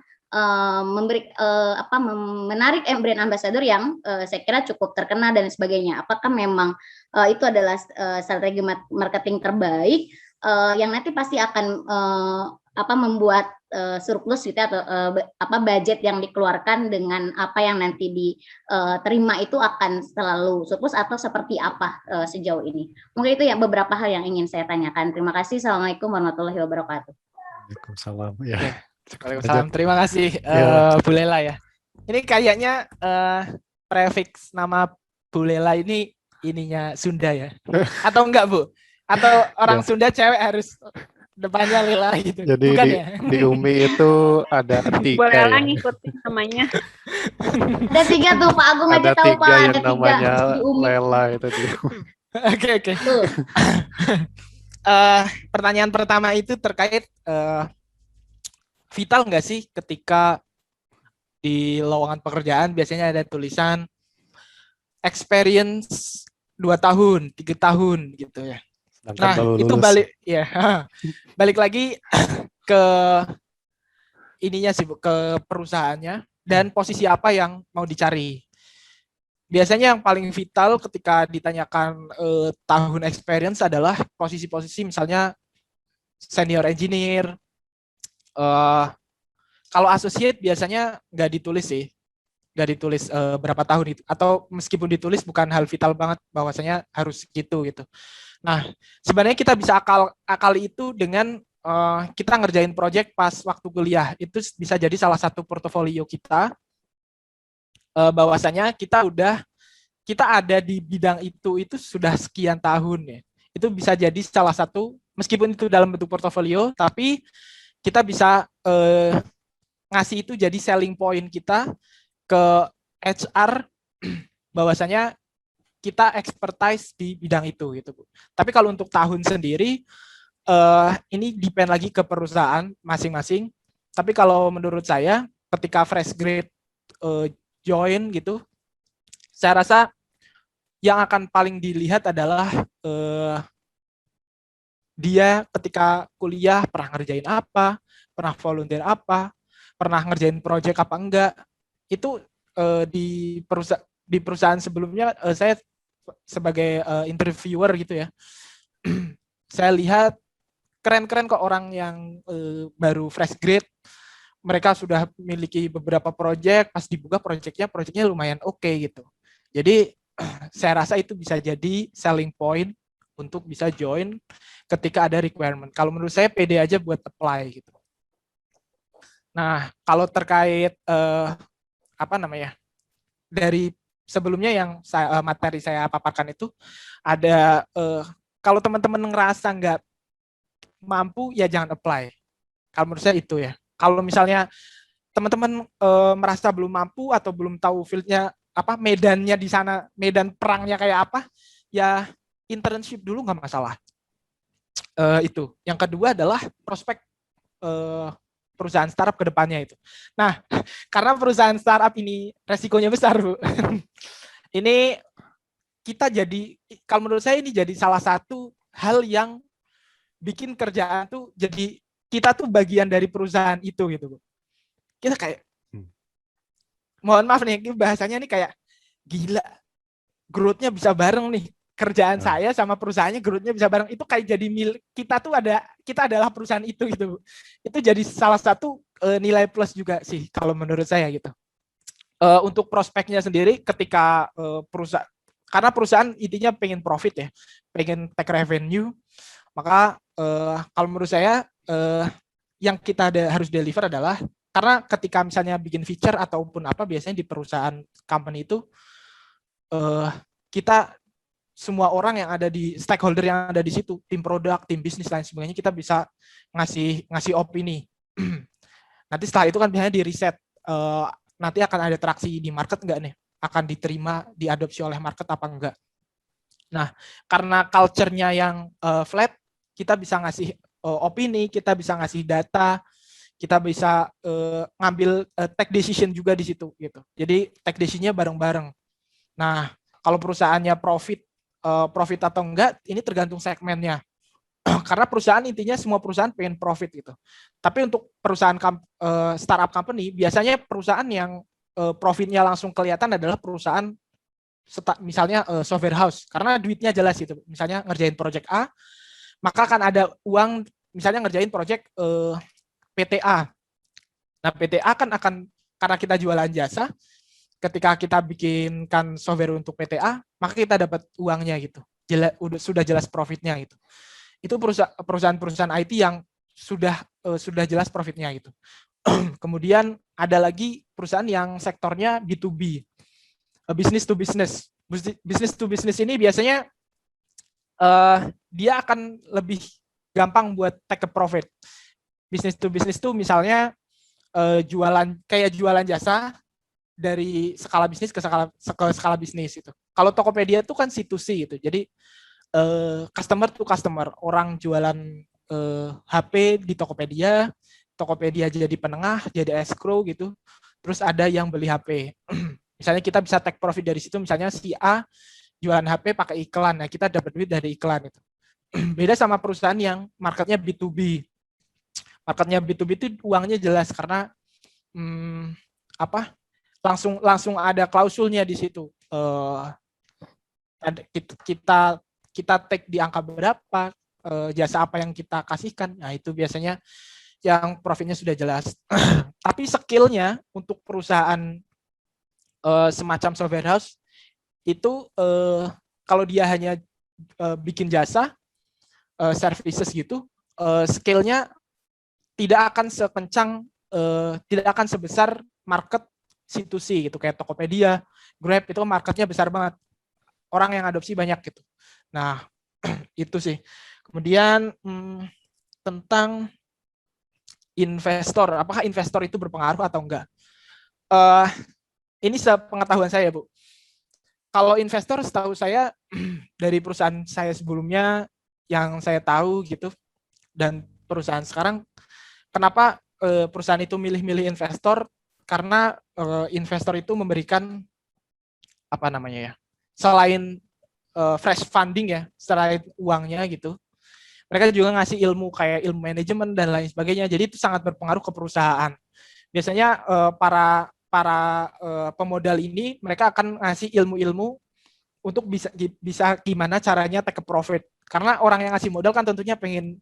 menarik brand ambassador yang saya kira cukup terkenal dan sebagainya. Apakah memang itu adalah strategi marketing terbaik yang nanti pasti akan membuat surplus gitu atau budget yang dikeluarkan dengan apa yang nanti diterima itu akan selalu surplus atau seperti apa sejauh ini. Mungkin itu ya beberapa hal yang ingin saya tanyakan. Terima kasih. Assalamualaikum warahmatullahi wabarakatuh. Waalaikumsalam. Ya. Waalaikumsalam. Terima kasih Bu Lela ya. Ini kayaknya prefix nama Bu Lela ini ininya Sunda ya? Atau enggak Bu? Atau orang Sunda cewek harus depannya Lela gitu? Jadi bukan di UMI itu ada 3 Boleh ya. ngikutin namanya. Ada 3 tuh Pak Agung aja tahu Pak, yang ada 3 namanya di UMI. Lela itu di UMI. Oke. Pertanyaan pertama itu terkait vital nggak sih ketika di lowongan pekerjaan biasanya ada tulisan experience 2 tahun, 3 tahun gitu ya. Nah, itu balik lagi ke ininya sih Bu, ke perusahaannya dan posisi apa yang mau dicari. Biasanya yang paling vital ketika ditanyakan tahun experience adalah posisi-posisi misalnya senior engineer, Kalau associate biasanya nggak ditulis sih, nggak ditulis berapa tahun itu, atau meskipun ditulis bukan hal vital banget bahwasanya harus gitu gitu. Nah, sebenarnya kita bisa akali itu dengan kita ngerjain project pas waktu kuliah. Itu bisa jadi salah satu portofolio kita, bahwasanya kita ada di bidang itu sudah sekian tahun ya. Itu bisa jadi salah satu, meskipun itu dalam bentuk portofolio, tapi kita bisa ngasih itu jadi selling point kita ke HR, bahwasanya kita expertise di bidang itu gitu, Bu. Tapi kalau untuk tahun sendiri ini depend lagi ke perusahaan masing-masing. Tapi kalau menurut saya ketika fresh grade join gitu, saya rasa yang akan paling dilihat adalah dia ketika kuliah pernah ngerjain apa, pernah volunteer apa, pernah ngerjain project apa enggak. Itu di perusahaan sebelumnya saya sebagai interviewer gitu ya, saya lihat keren-keren kok orang yang baru fresh grade, mereka sudah memiliki beberapa project, pas dibuka projectnya lumayan oke gitu. Jadi saya rasa itu bisa jadi selling point untuk bisa join ketika ada requirement. Kalau menurut saya pede aja buat apply gitu. Nah, kalau terkait dari sebelumnya yang materi saya paparkan itu ada kalau teman-teman ngerasa nggak mampu ya jangan apply. Kalau menurut saya itu ya. Kalau misalnya teman-teman merasa belum mampu atau belum tahu fieldnya apa, medannya di sana, medan perangnya kayak apa, ya internship dulu nggak masalah. Itu. Yang kedua adalah prospek perusahaan startup ke depannya itu. Nah, karena perusahaan startup ini resikonya besar, Bu. Ini kita jadi, kalau menurut saya ini jadi salah satu hal yang bikin kerjaan tuh jadi kita tuh bagian dari perusahaan itu gitu, Bu. Kita kayak mohon maaf nih, bahasanya nih kayak gila, growth-nya bisa bareng nih. Kerjaan saya sama perusahaannya growth-nya bisa bareng. Itu kayak jadi milik kita tuh, kita adalah perusahaan itu gitu. Itu jadi salah satu nilai plus juga sih kalau menurut saya gitu. Untuk prospeknya sendiri ketika karena perusahaan intinya pengen profit ya, pengen take revenue, maka kalau menurut saya yang kita harus deliver adalah, karena ketika misalnya bikin feature ataupun apa, biasanya di perusahaan company itu kita semua orang yang ada di stakeholder yang ada di situ, tim produk, tim bisnis lain sebagainya, kita bisa ngasih opini. Nanti setelah itu kan biasanya di riset, nanti akan ada traksi di market enggak nih, akan diterima, diadopsi oleh market apa enggak. Nah, karena culture-nya yang flat, kita bisa ngasih opini, kita bisa ngasih data, kita bisa ngambil take decision juga di situ gitu. Jadi take decision-nya bareng-bareng. Nah, kalau perusahaannya profit atau enggak, ini tergantung segmennya. Karena perusahaan intinya semua perusahaan pengen profit gitu. Tapi untuk perusahaan startup company, biasanya perusahaan yang profitnya langsung kelihatan adalah perusahaan misalnya software house, karena duitnya jelas gitu. Misalnya ngerjain project A, maka akan ada uang, misalnya ngerjain project PTA. Nah, PTA kan akan, karena kita jualan jasa, ketika kita bikinkan software untuk PTA, maka kita dapat uangnya gitu. Sudah jelas profitnya gitu. Itu perusahaan-perusahaan IT yang sudah jelas profitnya gitu. Kemudian ada lagi perusahaan yang sektornya B2B, business to business. Business to business ini biasanya dia akan lebih gampang buat take a profit. Business to business itu misalnya jualan jasa dari skala bisnis ke skala bisnis itu. Kalau Tokopedia itu kan C2C gitu. Jadi customer to customer, orang jualan HP di Tokopedia, Tokopedia jadi penengah, jadi escrow gitu. Terus ada yang beli HP. Misalnya kita bisa take profit dari situ, misalnya si A jualan HP pakai iklan, nah kita dapat duit dari iklan itu. Beda sama perusahaan yang marketnya B2B. Marketnya B2B itu uangnya jelas karena langsung ada klausulnya di situ. Kita take di angka berapa, jasa apa yang kita kasihkan. Nah, itu biasanya yang profitnya sudah jelas. Tapi skillnya untuk perusahaan semacam software house itu kalau dia hanya bikin jasa, services gitu, skillnya tidak akan sekencang, tidak akan sebesar market C2C gitu, kayak Tokopedia, Grab itu marketnya besar banget, orang yang adopsi banyak gitu. Nah itu sih. Kemudian tentang investor, apakah investor itu berpengaruh atau enggak? Ini sepengetahuan saya, Bu. Kalau investor, setahu saya dari perusahaan saya sebelumnya yang saya tahu gitu, dan perusahaan sekarang, kenapa perusahaan itu milih-milih investor? Karena investor itu memberikan apa namanya ya? Selain fresh funding ya, selain uangnya gitu, mereka juga ngasih ilmu kayak ilmu manajemen dan lain sebagainya. Jadi itu sangat berpengaruh ke perusahaan. Biasanya para pemodal ini mereka akan ngasih ilmu-ilmu untuk bisa gimana caranya take a profit. Karena orang yang ngasih modal kan tentunya pengen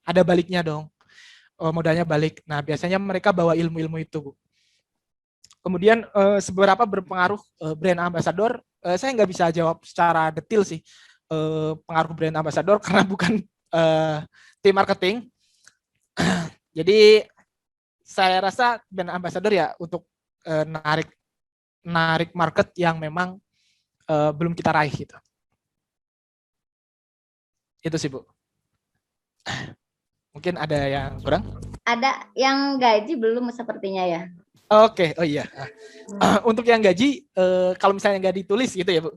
ada baliknya dong, modalnya balik. Nah biasanya mereka bawa ilmu-ilmu itu, Bu. Kemudian seberapa berpengaruh brand ambassador? Saya nggak bisa jawab secara detail sih pengaruh brand ambassador karena bukan tim marketing. Jadi saya rasa brand ambassador ya untuk narik market yang memang belum kita raih gitu. Itu sih, Bu. Mungkin ada yang kurang? Ada yang gaji belum sepertinya ya. Oke, oh iya. Untuk yang gaji, kalau misalnya nggak ditulis gitu ya, Bu.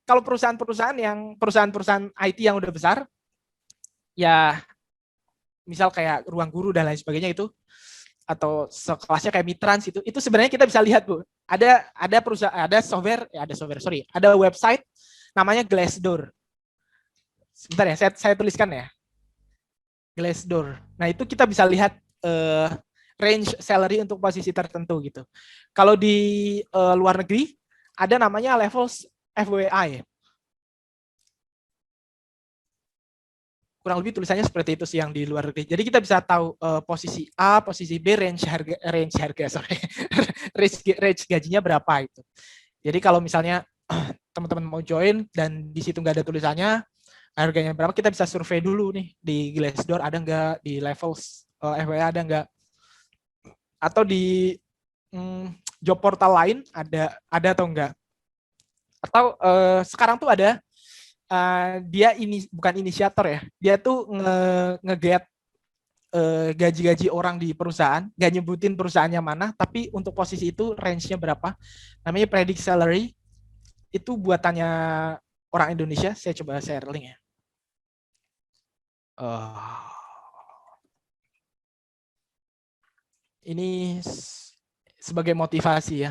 Kalau perusahaan-perusahaan IT yang udah besar, ya misal kayak Ruang Guru dan lain sebagainya itu, atau sekelasnya kayak Mitrans itu sebenarnya kita bisa lihat, Bu. Ada perusahaan, ada website namanya Glassdoor. Sebentar ya, saya tuliskan ya. Glassdoor. Nah, itu kita bisa lihat range salary untuk posisi tertentu gitu. Kalau di luar negeri ada namanya levels FWI. Kurang lebih tulisannya seperti itu sih yang di luar negeri. Jadi kita bisa tahu posisi A, posisi B, range gajinya berapa itu. Jadi kalau misalnya teman-teman mau join dan di situ nggak ada tulisannya harganya berapa, kita bisa survei dulu nih di Glassdoor ada nggak, di levels FWA ada nggak, atau di job portal lain ada atau enggak. Atau sekarang tuh ada dia ini bukan inisiator ya, dia tuh nge-get gaji-gaji orang di perusahaan, nggak nyebutin perusahaannya mana, tapi untuk posisi itu range-nya berapa, namanya predict salary. Itu buatannya orang Indonesia. Saya coba share link ya. Ini sebagai motivasi ya.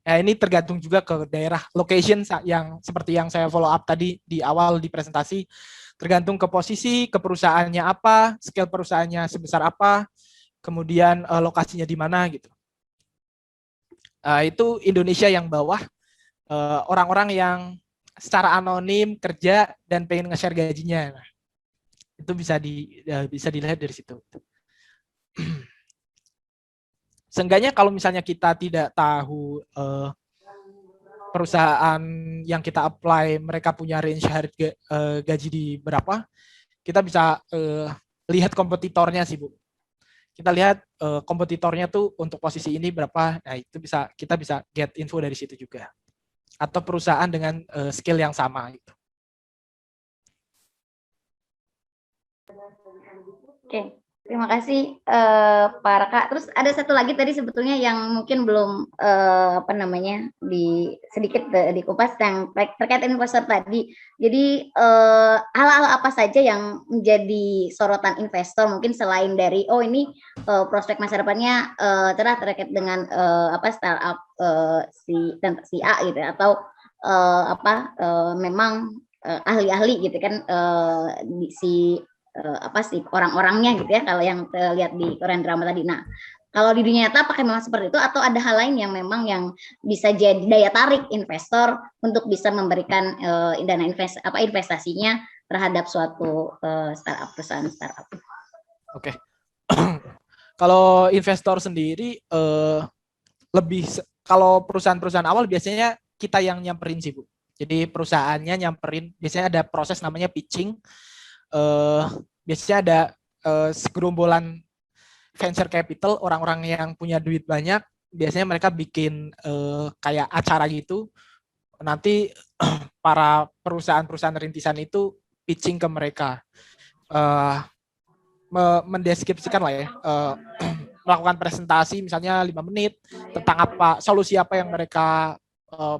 Ini tergantung juga ke daerah, location yang seperti yang saya follow up tadi di awal di presentasi, tergantung ke posisi, ke perusahaannya apa, scale perusahaannya sebesar apa, kemudian lokasinya di mana gitu. Itu Indonesia yang bawah, orang-orang yang secara anonim kerja dan pengen nge-share gajinya. Nah, itu bisa dilihat dari situ. Seenggaknya kalau misalnya kita tidak tahu perusahaan yang kita apply mereka punya range harga gaji di berapa, kita bisa lihat kompetitornya sih, Bu. Kita lihat kompetitornya tuh untuk posisi ini berapa. Nah, itu kita bisa get info dari situ juga. Atau perusahaan dengan skill yang sama gitu. Oke. Terima kasih Pak Raka. Terus ada satu lagi tadi sebetulnya yang mungkin belum sedikit dikupas yang terkait investor tadi. Jadi hal-hal apa saja yang menjadi sorotan investor mungkin selain dari ini prospek masa depannya cerah terkait dengan startup si A gitu atau memang ahli-ahli gitu kan orang-orangnya gitu ya kalau yang terlihat di Korean drama tadi. Nah, kalau di dunia nyata apakah memang seperti itu atau ada hal lain yang memang yang bisa jadi daya tarik investor untuk bisa memberikan dana investasinya terhadap suatu perusahaan startup? Oke. Kalau investor sendiri kalau perusahaan-perusahaan awal biasanya kita yang nyamperin sih, Bu. Jadi perusahaannya nyamperin, biasanya ada proses namanya pitching. Biasanya ada segerombolan venture capital, orang-orang yang punya duit banyak, biasanya mereka bikin kayak acara gitu. Nanti para perusahaan-perusahaan rintisan itu pitching ke mereka. Mendeskripsikan lah ya, melakukan presentasi misalnya 5 menit tentang solusi apa yang mereka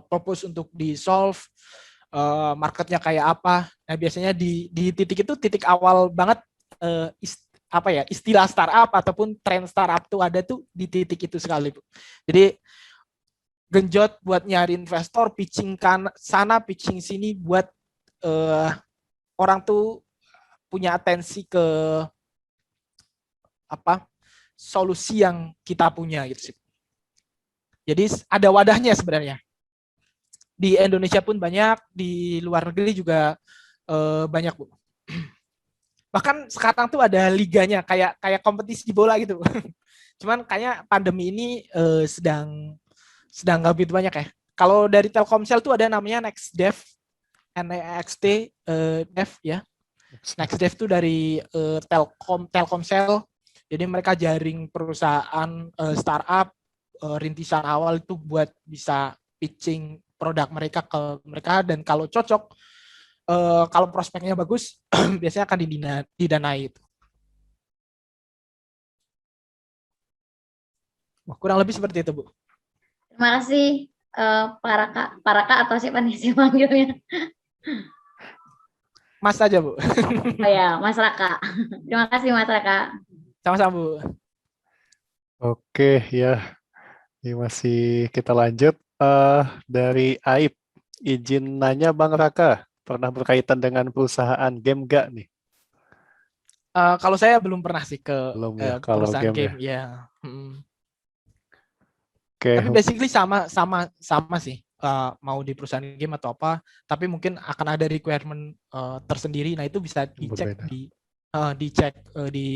propose untuk di solve, marketnya kayak apa. Nah biasanya di titik itu, titik awal banget istilah startup ataupun tren startup tuh ada tuh di titik itu sekali, Bu. Jadi genjot buat nyari investor, pitching sana, pitching sini, buat orang tuh punya atensi ke solusi yang kita punya gitu sih. Jadi ada wadahnya sebenarnya. Di Indonesia pun banyak, di luar negeri juga banyak, Bu. Bahkan sekarang tuh ada liganya, kayak kompetisi bola gitu. Cuman kayaknya pandemi ini sedang nggak begitu banyak ya. Kalau dari Telkomsel tuh ada namanya NextDev, NEXT Dev ya. NextDev tuh dari Telkomsel. Jadi mereka jaring perusahaan startup rintisan awal itu buat bisa pitching produk mereka ke mereka, dan kalau cocok, kalau prospeknya bagus, biasanya akan didanai itu. Kurang lebih seperti itu, Bu. Terima kasih Pak Raka atau siapa nih sih manggilnya? Mas aja, Bu. Oh ya, Mas Raka. Terima kasih Mas Raka. Sama-sama, Bu. Oke, ya. Ini masih kita lanjut. Dari Aib, izin nanya Bang Raka, pernah berkaitan dengan perusahaan game nggak nih? Kalau saya belum pernah sih ke kalau perusahaan game ya. Oke. Tapi basically sama sih. Mau di perusahaan game atau apa, tapi mungkin akan ada requirement tersendiri. Nah itu bisa dicek di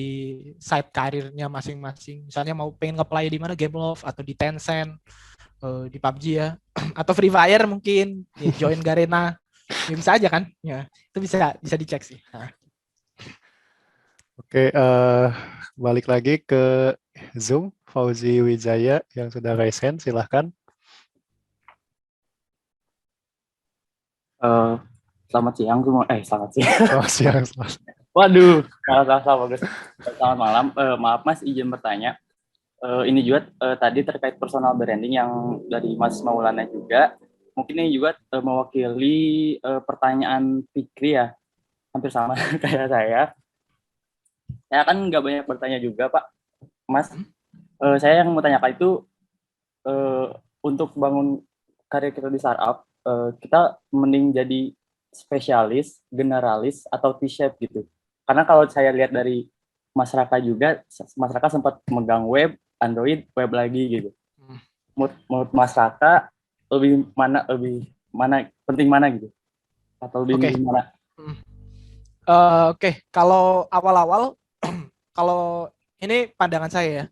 site karirnya masing-masing. Misalnya mau pengen nge-play di mana, Gameloft atau di Tencent, di PUBG ya, atau Free Fire mungkin, join Garena, ya bisa aja kan? Ya itu bisa dicek sih. Nah. Oke, balik lagi ke Zoom, Fauzi Wijaya yang sudah raise hand, silahkan. Selamat siang semua. Selamat siang. Selamat siang. Waduh, salah bagus. Selamat malam. Maaf Mas, izin bertanya. Ini juga tadi terkait personal branding yang dari Mas Maulana juga. Mungkin ini juga mewakili pertanyaan Fikri ya, hampir sama kayak saya. Saya kan nggak banyak bertanya juga Pak, Mas. Saya yang mau tanyakan itu untuk bangun karir kita di startup, kita mending jadi spesialis, generalis, atau T-shape gitu. Karena kalau saya lihat dari masyarakat juga, masyarakat sempat megang web, Android, web lagi gitu. Menurut masyarakat lebih mana penting mana gitu? Atau lebih mana? Oke, kalau awal-awal, kalau ini pandangan saya ya.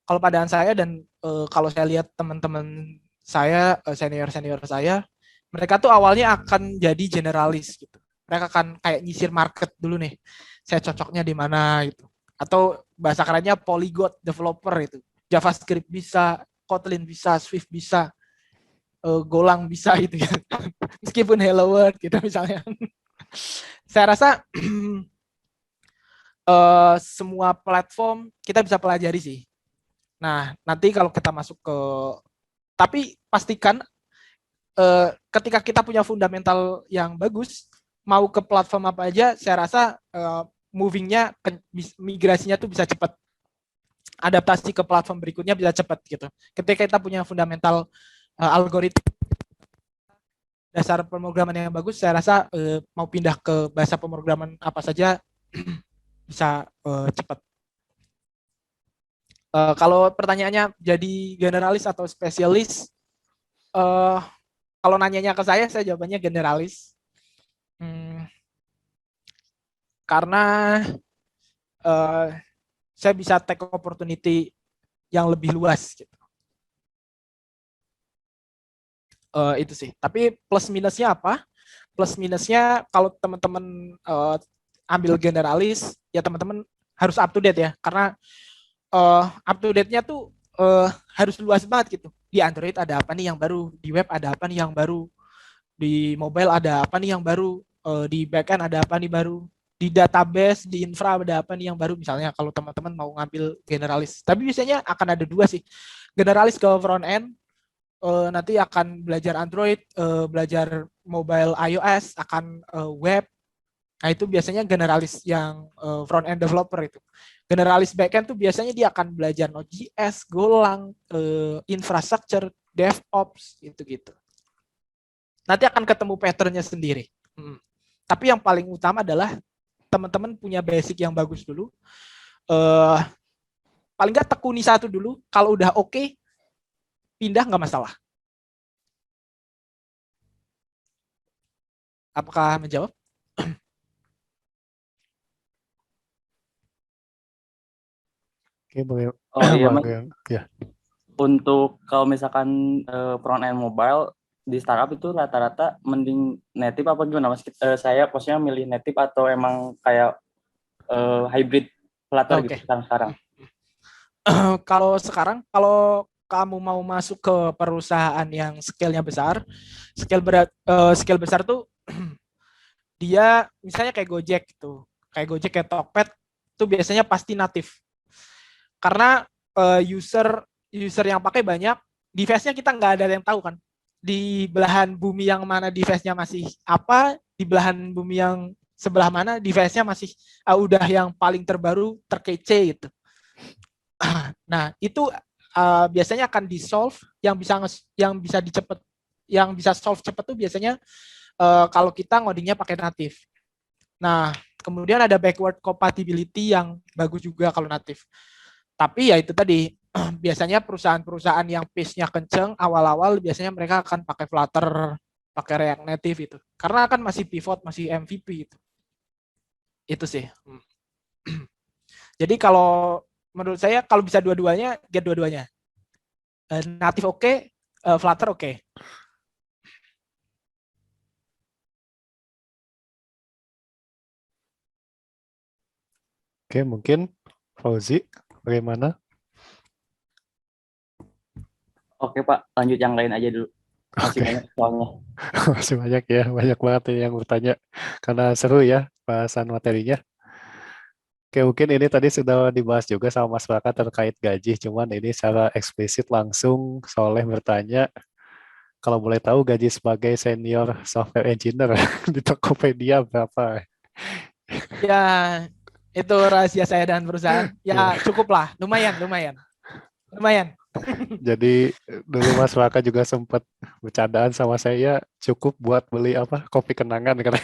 Kalau pandangan saya dan kalau saya lihat teman-teman saya, senior-senior saya, mereka tuh awalnya akan jadi generalis gitu. Mereka akan kayak nyisir market dulu nih. Saya cocoknya di mana gitu. Atau bahasa kerennya polyglot developer itu. JavaScript bisa, Kotlin bisa, Swift bisa, Golang bisa gitu ya. Meskipun Hello World gitu misalnya. Saya rasa semua platform kita bisa pelajari sih. Nah, nanti kalau kita masuk ke, tapi pastikan ketika kita punya fundamental yang bagus, mau ke platform apa aja, saya rasa movingnya, migrasinya tuh bisa cepat. Adaptasi ke platform berikutnya bisa cepat gitu. Ketika kita punya fundamental algoritma, dasar pemrograman yang bagus, saya rasa mau pindah ke bahasa pemrograman apa saja bisa cepat. Kalau pertanyaannya jadi generalis atau spesialis, kalau nanyanya ke saya jawabannya generalis. Karena saya bisa take opportunity yang lebih luas gitu. Itu sih. Tapi plus minusnya apa? Plus minusnya kalau teman-teman ambil generalis, ya teman-teman harus up to date ya, karena up to date-nya tuh harus luas banget gitu. Di Android ada apa nih yang baru, di web ada apa nih yang baru, di mobile ada apa nih yang baru, di backend ada apa nih baru, di database, di infra ada apa nih yang baru, misalnya kalau teman-teman mau ngambil generalis. Tapi biasanya akan ada dua sih. Generalis ke front end, nanti akan belajar Android, belajar mobile iOS, akan web. Nah, itu biasanya generalis yang front end developer itu. Generalis backend tuh biasanya dia akan belajar Node.js, Golang, infrastructure, DevOps, gitu-gitu. Nanti akan ketemu pattern-nya sendiri. Tapi yang paling utama adalah teman-teman punya basic yang bagus dulu. Paling nggak tekuni satu dulu. Kalau udah oke, pindah nggak masalah. Apakah menjawab? Oke, boleh. Oh iya Mas, Ya. untuk kalau misalkan front end mobile di startup itu rata-rata mending native apa gimana Mas? Saya posnya milih native atau emang kayak hybrid Flutter gitu sekarang. Kalau sekarang, kalau kamu mau masuk ke perusahaan yang scale-nya besar, scale besar tuh dia misalnya kayak Gojek gitu, kayak Gojek, kayak Tokped, itu biasanya pasti natif. Karena user yang pakai banyak, device-nya kita nggak ada yang tahu kan. Di belahan bumi yang mana device-nya masih apa, di belahan bumi yang sebelah mana device-nya masih udah yang paling terbaru, terkece gitu. Nah, itu biasanya akan di-solve, yang bisa solve cepet tuh biasanya kalau kita ngodingnya pakai natif. Nah, kemudian ada backward compatibility yang bagus juga kalau natif. Tapi ya itu tadi, biasanya perusahaan-perusahaan yang pace-nya kenceng awal-awal biasanya mereka akan pakai Flutter, pakai React Native itu. Karena kan masih pivot, masih MVP gitu. Itu sih. Jadi kalau menurut saya kalau bisa dua-duanya, get dua-duanya. Native oke, Flutter oke. Oke, mungkin Fauzi, bagaimana? Oke Pak, lanjut yang lain aja dulu. Masih banyak soalnya. Masih banyak ya, banyak banget yang bertanya. Karena seru ya bahasan materinya. Oke, mungkin ini tadi sudah dibahas juga sama Mas Raka terkait gaji, cuman ini secara eksplisit langsung Soleh bertanya, kalau boleh tahu gaji sebagai senior software engineer di Tokopedia berapa? Ya, itu rahasia saya dan perusahaan. Ya, cukuplah, lumayan. Jadi dulu Mas Raka juga sempat bercandaan sama saya, cukup buat beli kopi kenangan kan.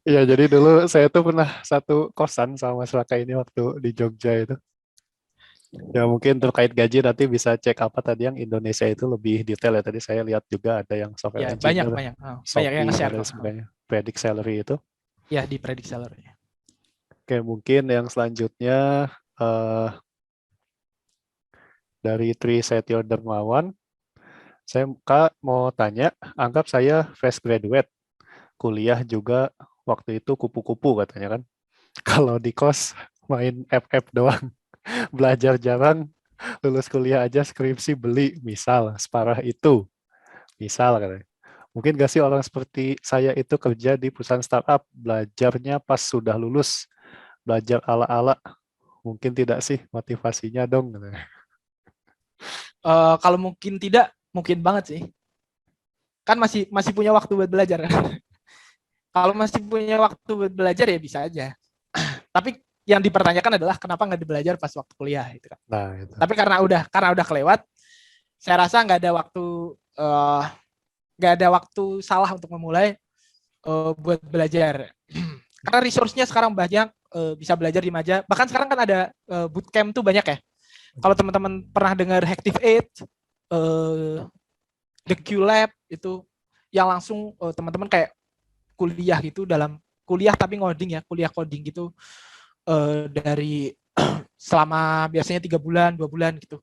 Ya, jadi dulu saya tuh pernah satu kosan sama Mas Raka ini waktu di Jogja itu. Ya mungkin terkait gaji nanti bisa cek apa tadi yang Indonesia itu lebih detail ya. Tadi saya lihat juga ada yang software Ya, engineer, banyak yang Shopee, nge-share dan kok. sebagainya. Predict salary itu. Ya, di predict salary. Oke, mungkin yang selanjutnya dari Tri Setio Dermawan. Saya mau tanya, anggap saya fresh graduate, kuliah juga waktu itu kupu-kupu katanya kan. Kalau di kos main FF doang, belajar jarang, lulus kuliah aja skripsi beli, misal separah itu, misal katanya. Mungkin gak sih orang seperti saya itu kerja di perusahaan startup, belajarnya pas sudah lulus, belajar ala-ala, mungkin tidak sih motivasinya dong. Kalau mungkin tidak, mungkin banget sih. Kan masih punya waktu buat belajar. Kalau masih punya waktu buat belajar ya bisa aja. Tapi yang dipertanyakan adalah kenapa nggak belajar pas waktu kuliah gitu kan. Nah, itu. Tapi karena udah kelewat, saya rasa nggak ada waktu salah untuk memulai buat belajar. Karena resource-nya sekarang banyak, bisa belajar di Maja. Bahkan sekarang kan ada bootcamp tuh banyak ya. Kalau teman-teman pernah dengar Hacktivate, The Q Lab itu yang langsung teman-teman kayak kuliah gitu dalam kuliah tapi ngoding ya, kuliah coding gitu dari selama biasanya 3 bulan, 2 bulan gitu.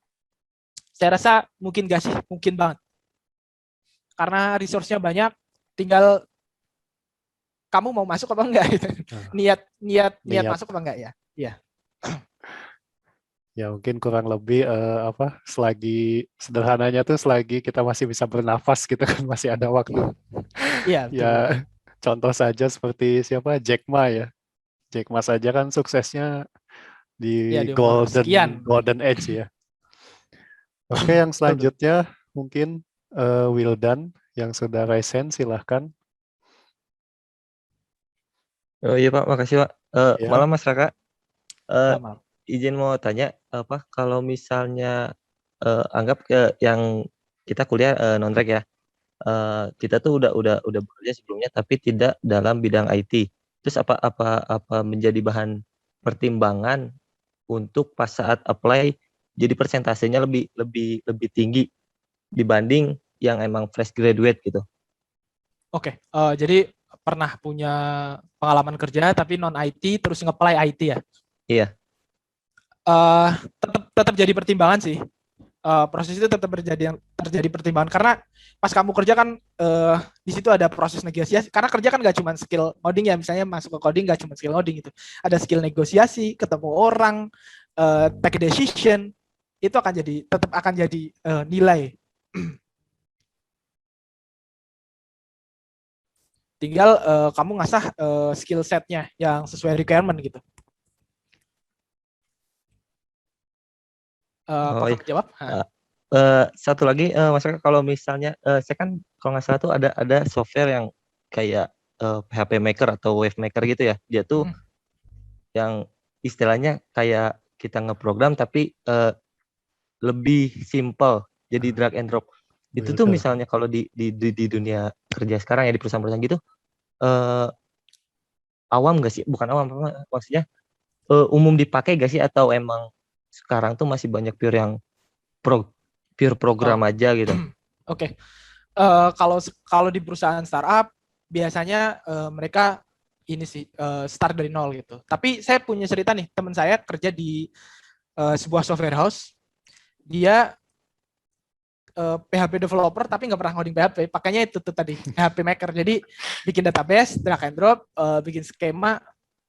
Saya rasa mungkin gak sih, mungkin banget. Karena resource-nya banyak, tinggal kamu mau masuk apa enggak gitu. Niat masuk apa enggak ya? Iya. Ya mungkin kurang lebih selagi sederhananya tuh selagi kita masih bisa bernafas gitu kan masih ada waktu. Iya, betul. Ya contoh saja seperti siapa Jack Ma ya. Jack Ma saja kan suksesnya di Ya, di umur sekian. golden age ya. Oke, yang selanjutnya mungkin Wildan yang sudah resen silahkan. Oh iya Pak, makasih Pak. Ya. Malam Mas Raka. Malam. Izin mau tanya apa kalau misalnya anggap yang kita kuliah non-reg ya. Kita tuh udah bekerja sebelumnya tapi tidak dalam bidang IT. Terus apa menjadi bahan pertimbangan untuk pas saat apply jadi persentasenya lebih tinggi dibanding yang emang fresh graduate gitu. Oke, jadi pernah punya pengalaman kerja tapi non IT terus nge-apply IT ya? Iya. Tetap jadi pertimbangan sih. Proses itu tetap terjadi pertimbangan karena pas kamu kerja kan di situ ada proses negosiasi. Karena kerja kan nggak cuma skill coding ya, misalnya masuk ke coding nggak cuma skill coding itu, ada skill negosiasi, ketemu orang, take decision, itu tetap akan jadi nilai. Tinggal kamu ngasah skill setnya yang sesuai requirement gitu. Apakah menjawab? Satu lagi Mas Raka, kalau misalnya saya kan kalau nggak salah tuh ada software yang kayak PHP Maker atau Wave Maker gitu ya. Dia tuh yang istilahnya kayak kita ngeprogram tapi lebih simple, jadi drag and drop. Itu tuh misalnya kalau di dunia kerja sekarang ya di perusahaan-perusahaan gitu awam nggak sih? Bukan awam, maksudnya umum dipakai nggak sih atau emang sekarang tuh masih banyak pure yang pure program aja gitu? Oke. Kalau di perusahaan startup biasanya mereka ini sih start dari nol gitu. Tapi saya punya cerita nih, teman saya kerja di sebuah software house. Dia PHP developer tapi nggak pernah ngoding PHP, pakainya itu tuh tadi PHP Maker. Jadi bikin database, drag and drop, bikin skema,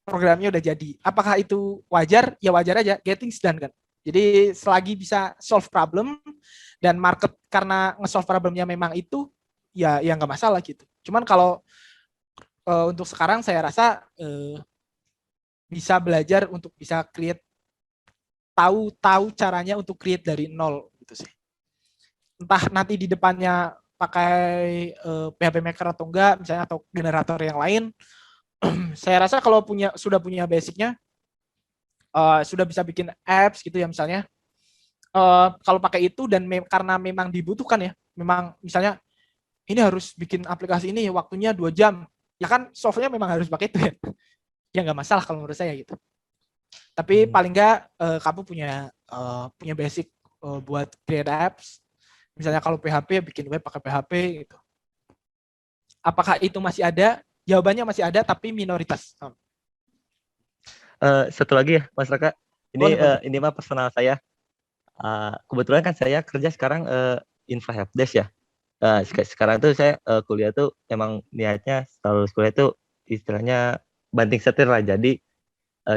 programnya udah jadi. Apakah itu wajar? Ya wajar aja, getting done kan. Jadi selagi bisa solve problem dan market karena nge-solve problemnya memang itu, ya nggak masalah gitu. Cuman kalau untuk sekarang saya rasa bisa belajar untuk bisa create, tahu caranya untuk create dari nol gitu sih. Entah nanti di depannya pakai PHP Maker atau enggak, misalnya atau generator yang lain. Saya rasa kalau sudah punya basicnya, sudah bisa bikin apps gitu ya misalnya. Kalau pakai itu dan karena memang dibutuhkan ya, memang misalnya ini harus bikin aplikasi ini waktunya 2 jam, ya kan software memang harus pakai itu ya. Ya nggak masalah kalau menurut saya gitu. Tapi paling nggak kamu punya basic buat create apps. Misalnya kalau PHP bikin web pakai PHP gitu. Apakah itu masih ada? Jawabannya masih ada tapi minoritas. Satu lagi ya Mas Raka, ini mah personal saya. Kebetulan kan saya kerja sekarang infra helpdesk ya. Sekarang tuh saya kuliah tuh emang niatnya setelah lulus kuliah tuh istilahnya banting setir lah, jadi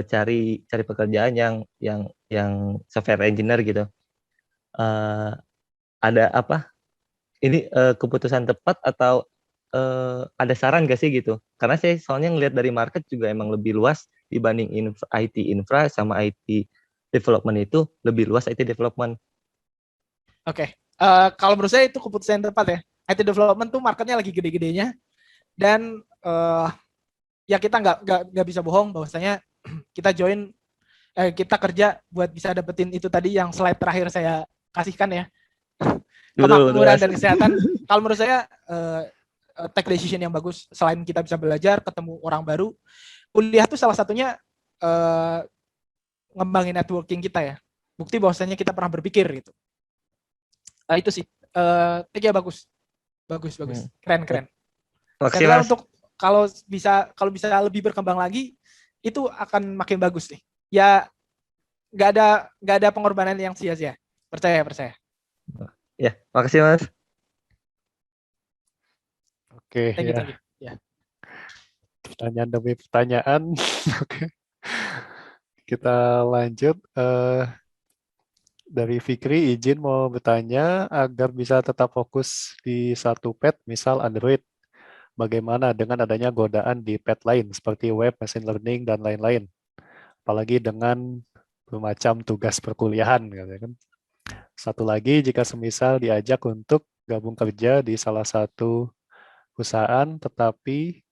cari pekerjaan yang software engineer gitu. Ada apa? Ini keputusan tepat atau ada saran gak sih gitu? Karena saya soalnya ngelihat dari market juga emang lebih luas dibanding IT infra sama IT development, itu lebih luas IT development. Oke. Kalau menurut saya itu keputusan yang tepat ya. IT development tuh marketnya lagi gede-gedenya dan ya kita nggak bisa bohong bahwasanya kita kerja buat bisa dapetin itu tadi yang slide terakhir saya kasihkan ya. Kemakmuran dan kesehatan. Kalau menurut saya take decision yang bagus selain kita bisa belajar, ketemu orang baru, kuliah tuh salah satunya ngembangin networking kita ya. Bukti bahwasanya kita pernah berpikir gitu. Itu sih. Tiga bagus. Keren. Makasih Mas. Untuk kalau bisa lebih berkembang lagi, itu akan makin bagus nih. Ya nggak ada pengorbanan yang sia-sia. Percaya. Ya, makasih Mas. Oke, Thank you. ya. Ya. Pertanyaan demi pertanyaan. Oke. Kita lanjut. Dari Fikri, izin mau bertanya agar bisa tetap fokus di satu pet, misal Android. Bagaimana dengan adanya godaan di pet lain seperti web, machine learning, dan lain-lain? Apalagi dengan bermacam tugas perkuliahan. Kan? Satu lagi, jika semisal diajak untuk gabung kerja di salah satu perusahaan, tetapi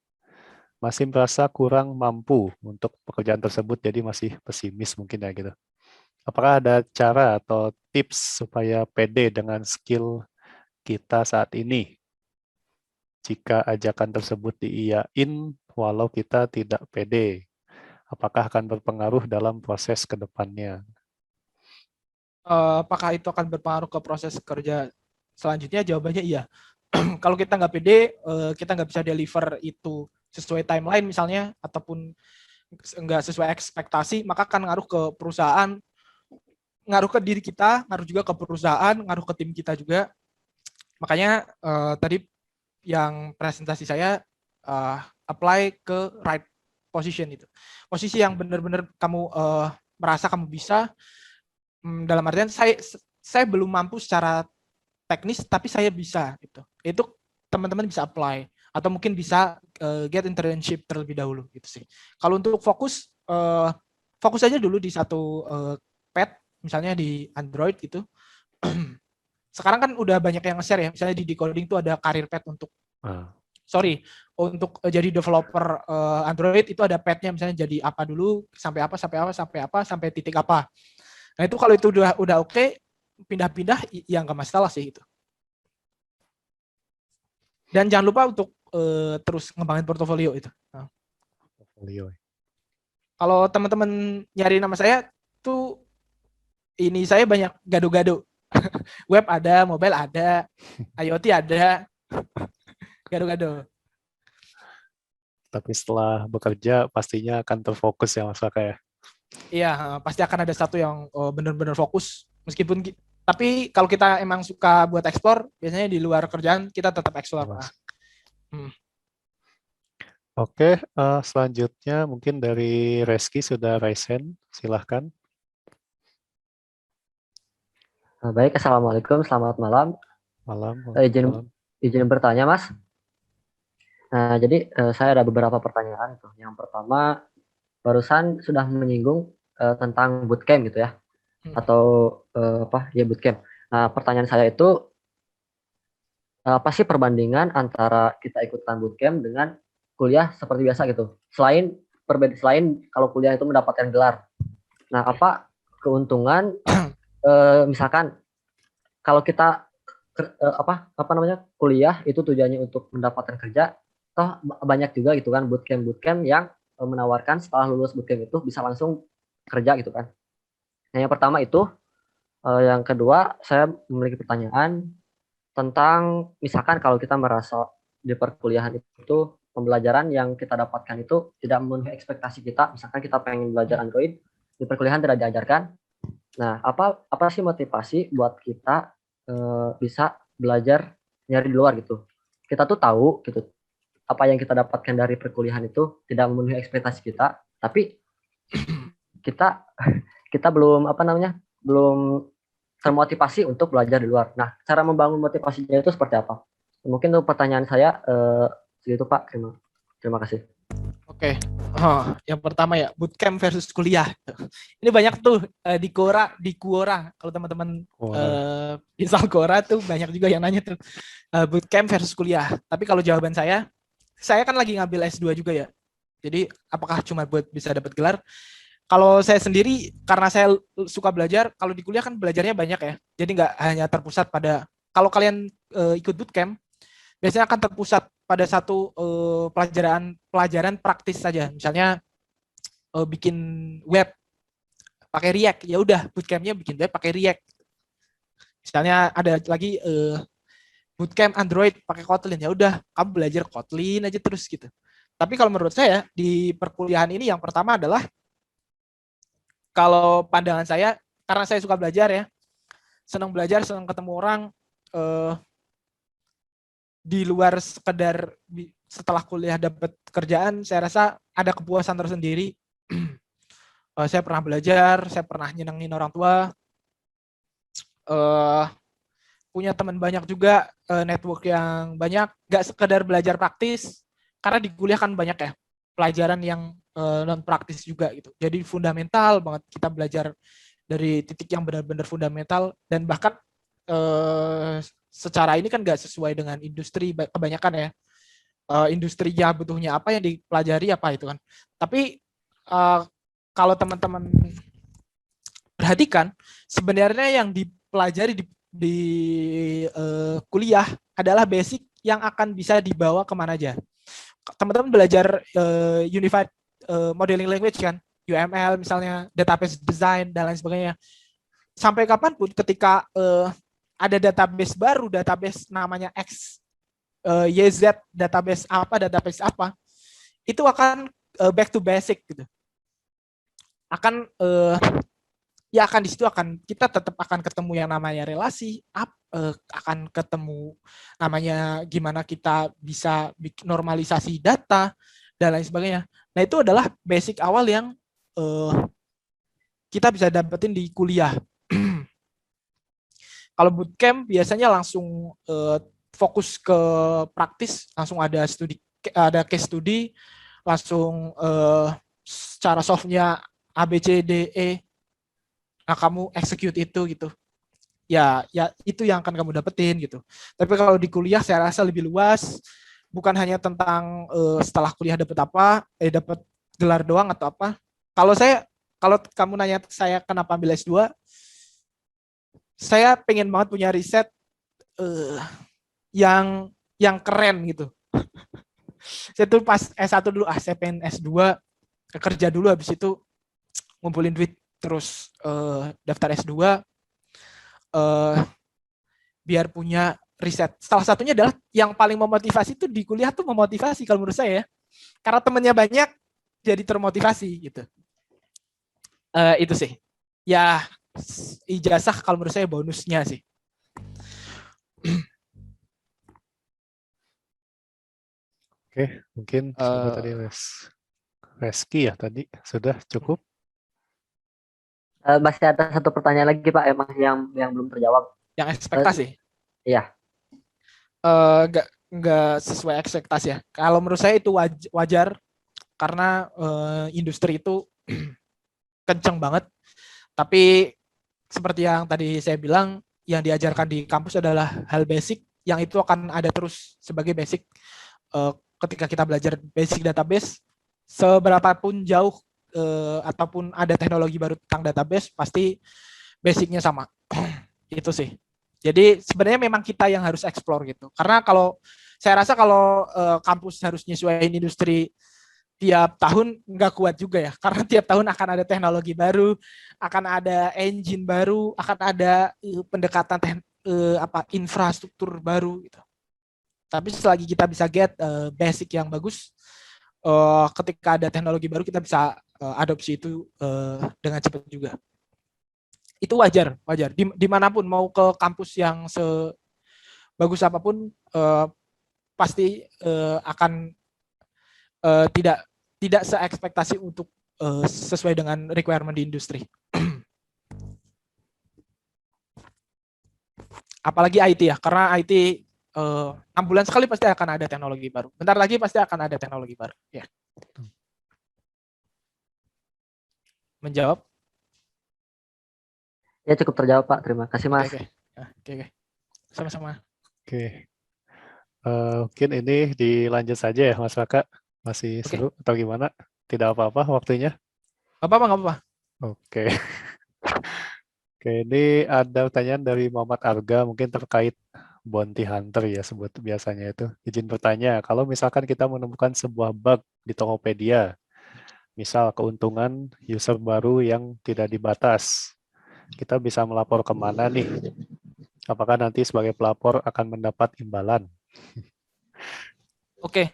masih merasa kurang mampu untuk pekerjaan tersebut, jadi masih pesimis mungkin ya gitu. Apakah ada cara atau tips supaya pede dengan skill kita saat ini? Jika ajakan tersebut diiyain walau kita tidak pede, apakah akan berpengaruh dalam proses ke depannya? Apakah itu akan berpengaruh ke proses kerja selanjutnya? Jawabannya iya. Kalau kita nggak pede, kita nggak bisa deliver itu sesuai timeline misalnya, ataupun nggak sesuai ekspektasi, maka akan ngaruh ke perusahaan, ngaruh ke diri kita, ngaruh juga ke perusahaan, ngaruh ke tim kita juga. Makanya tadi yang presentasi saya apply ke right position itu. Posisi yang benar-benar kamu merasa kamu bisa, dalam artian saya belum mampu secara teknis, tapi saya bisa gitu. Itu teman-teman bisa apply atau mungkin bisa get internship terlebih dahulu gitu sih. Kalau untuk fokus aja dulu di satu pet, misalnya di Android gitu. Sekarang kan udah banyak yang nge-share ya, misalnya di Decoding tuh ada career pet untuk untuk jadi developer Android itu ada petnya, misalnya jadi apa dulu, sampai titik apa. Nah itu kalau itu udah oke, pindah-pindah ya nggak masalah sih itu. Dan jangan lupa untuk terus ngembangin portofolio itu. Nah. Portofolio. Kalau teman-teman nyari nama saya tuh, ini saya banyak gado-gado. Web ada, mobile ada, IoT ada, gado-gado. Tapi setelah bekerja pastinya akan terfokus ya Mas Raka ya? Iya, pasti akan ada satu yang benar-benar fokus. Meskipun, tapi kalau kita emang suka buat ekspor, biasanya di luar kerjaan kita tetap ekspor. Oke, selanjutnya mungkin dari Reski sudah raise hand, silahkan. Baik, Assalamualaikum, selamat malam. Malam. Izin bertanya, Mas. Nah, jadi saya ada beberapa pertanyaan. Yang pertama, barusan sudah menyinggung tentang bootcamp gitu ya, atau bootcamp. Nah, pertanyaan saya itu, apa sih perbandingan antara kita ikutan bootcamp dengan kuliah seperti biasa gitu? Selain kalau kuliah itu mendapatkan gelar. Nah, apa keuntungan misalkan kalau kita kuliah itu tujuannya untuk mendapatkan kerja, toh banyak juga gitu kan bootcamp yang menawarkan setelah lulus bootcamp itu bisa langsung kerja gitu kan. Nah, yang pertama itu. Yang kedua, saya memiliki pertanyaan tentang misalkan kalau kita merasa di perkuliahan itu pembelajaran yang kita dapatkan itu tidak memenuhi ekspektasi kita, misalkan kita pengen belajar Android, di perkuliahan tidak diajarkan. Nah, apa sih motivasi buat kita bisa belajar nyari di luar gitu? Kita tuh tahu gitu apa yang kita dapatkan dari perkuliahan itu tidak memenuhi ekspektasi kita, tapi kita belum belum termotivasi untuk belajar di luar. Nah, cara membangun motivasinya itu seperti apa? Mungkin untuk pertanyaan saya segitu Pak. Terima kasih. Oke. Yang pertama ya, bootcamp versus kuliah. Ini banyak tuh di Quora. Kalau teman-teman install Quora tuh banyak juga yang nanya tuh bootcamp versus kuliah. Tapi kalau jawaban saya kan lagi ngambil S2 juga ya. Jadi apakah cuma buat bisa dapat gelar? Kalau saya sendiri, karena saya suka belajar, kalau di kuliah kan belajarnya banyak ya. Jadi nggak hanya terpusat pada, kalau kalian ikut bootcamp, biasanya akan terpusat pada satu pelajaran praktis saja. Misalnya bikin web pakai React, ya udah bootcampnya bikin web pakai React. Misalnya ada lagi bootcamp Android pakai Kotlin, ya udah kamu belajar Kotlin aja terus gitu. Tapi kalau menurut saya di perkuliahan ini yang pertama adalah, kalau pandangan saya, karena saya suka belajar ya, senang belajar, senang ketemu orang, di luar sekedar setelah kuliah dapat kerjaan, saya rasa ada kepuasan tersendiri. Saya pernah belajar, saya pernah nyenengin orang tua, punya teman banyak juga, network yang banyak, nggak sekedar belajar praktis, karena di kuliah kan banyak ya pelajaran yang non praktis juga gitu. Jadi fundamental banget kita belajar dari titik yang benar-benar fundamental, dan bahkan secara ini kan nggak sesuai dengan industri kebanyakan ya. Industrinya butuhnya apa yang dipelajari apa itu kan. Tapi kalau teman-teman perhatikan, sebenarnya yang dipelajari di kuliah adalah basic yang akan bisa dibawa kemana aja. Teman-teman belajar Unified Modeling Language kan, UML misalnya, database design dan lain sebagainya. Sampai kapanpun ketika ada database baru, database namanya X, YZ, database apa, itu akan back to basic gitu. Akan ya akan di situ akan kita tetap akan ketemu yang namanya relasi, akan ketemu namanya gimana kita bisa normalisasi data dan lain sebagainya. Nah, itu adalah basic awal yang kita bisa dapetin di kuliah. Kalau bootcamp biasanya langsung fokus ke praktis, langsung ada case study, langsung cara solve-nya A, B, C, D, E. Nah, kamu execute itu gitu. Ya itu yang akan kamu dapetin gitu. Tapi kalau di kuliah saya rasa lebih luas, bukan hanya tentang setelah kuliah dapat apa, dapat gelar doang atau apa. Kalau kamu nanya saya kenapa ambil S2, saya pengen banget punya riset yang keren gitu. Saya tuh pas S1 dulu, saya pengen S2, kerja dulu, habis itu ngumpulin duit, terus daftar S2, biar punya riset. Salah satunya adalah yang paling memotivasi itu di kuliah tuh memotivasi kalau menurut saya ya. Karena temennya banyak, jadi termotivasi gitu. Itu sih. Ya, ijazah kalau menurut saya bonusnya sih. Oke, mungkin coba tadi Reski ya tadi sudah cukup. Masih ada satu pertanyaan lagi Pak, emang yang belum terjawab. Yang ekspektasi? Iya. Nggak sesuai ekspektasi ya. Kalau menurut saya itu wajar, karena industri itu kenceng banget. Tapi seperti yang tadi saya bilang, yang diajarkan di kampus adalah hal basic, yang itu akan ada terus sebagai basic. Ketika kita belajar basic database, seberapapun jauh ataupun ada teknologi baru tentang database, pasti basicnya sama. Itu sih. Jadi sebenarnya memang kita yang harus explore gitu. Karena kalau saya rasa kalau kampus harus nyesuaiin industri tiap tahun nggak kuat juga ya. Karena tiap tahun akan ada teknologi baru, akan ada engine baru, akan ada pendekatan infrastruktur baru gitu. Tapi selagi kita bisa get basic yang bagus, ketika ada teknologi baru kita bisa adopsi itu dengan cepat juga. Itu wajar. Dimanapun, mau ke kampus yang sebagus apapun, pasti akan tidak seekspektasi untuk sesuai dengan requirement di industri. Apalagi IT ya, karena IT 6 bulan sekali pasti akan ada teknologi baru. Bentar lagi pasti akan ada teknologi baru. Ya. Menjawab? Ya cukup terjawab Pak, terima kasih Mas. Oke. Sama-sama. Oke. Mungkin ini dilanjut saja ya Mas Raka. Masih seru atau gimana? Tidak apa-apa waktunya? Nggak apa-apa. Oke. Oke, ini ada pertanyaan dari Muhammad Arga, mungkin terkait bounty hunter ya sebut biasanya itu. Izin bertanya, kalau misalkan kita menemukan sebuah bug di Tokopedia, misal keuntungan user baru yang tidak dibatas, kita bisa melapor kemana nih? Apakah nanti sebagai pelapor akan mendapat imbalan? Oke.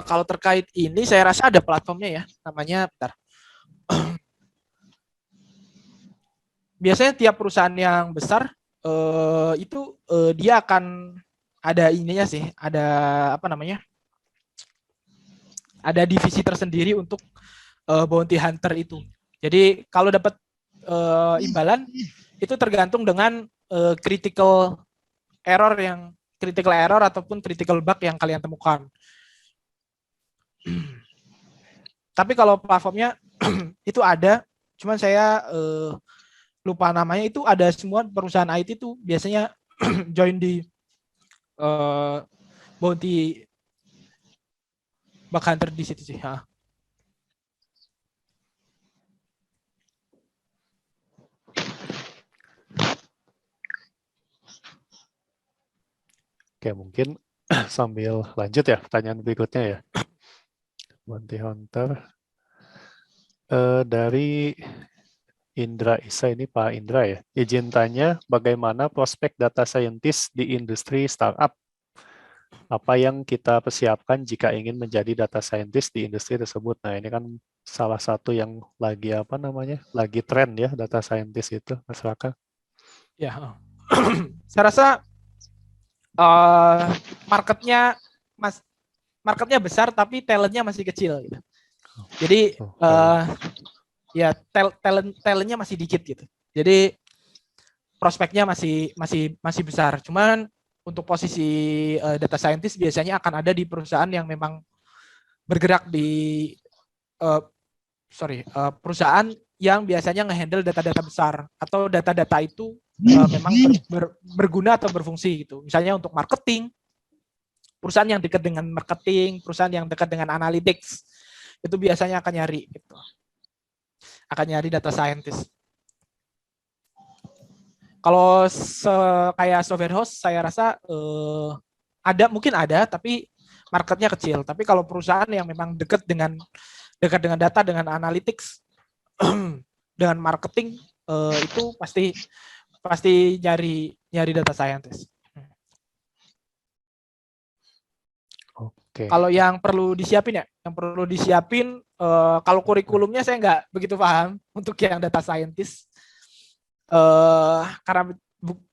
Kalau terkait ini saya rasa ada platformnya ya, namanya bentar. Biasanya tiap perusahaan yang besar itu dia akan ada ininya sih, ada apa namanya? Ada divisi tersendiri untuk bounty hunter itu. Jadi kalau dapat imbalan itu tergantung dengan critical error ataupun critical bug yang kalian temukan. Tapi kalau platformnya itu ada, cuman saya lupa namanya, itu ada semua perusahaan IT itu biasanya join di bounty bug hunter di situ sih. Oke, mungkin sambil lanjut ya pertanyaan berikutnya ya. Bounty Hunter. Dari Indra Isa, ini Pak Indra ya. Izin tanya, bagaimana prospek data scientist di industri startup? Apa yang kita persiapkan jika ingin menjadi data scientist di industri tersebut? Nah, ini kan salah satu yang lagi lagi tren ya, data scientist itu, Mas Raka. Ya, saya rasa marketnya besar tapi talentnya masih kecil gitu. Jadi ya talentnya masih dikit gitu. Jadi prospeknya masih besar. Cuman untuk posisi data scientist biasanya akan ada di perusahaan yang memang bergerak di perusahaan yang biasanya ngehandle data-data besar atau data-data itu memang berguna atau berfungsi gitu. Misalnya untuk marketing, perusahaan yang dekat dengan marketing, perusahaan yang dekat dengan analytics, itu biasanya akan nyari gitu. Akan nyari data scientist. Kalau kayak software house, saya rasa mungkin ada, tapi marketnya kecil. Tapi kalau perusahaan yang memang dekat dengan data, dengan analytics, dengan marketing, itu pasti nyari data scientist. Oke. Kalau yang perlu disiapin kalau kurikulumnya saya nggak begitu paham untuk yang data scientist, karena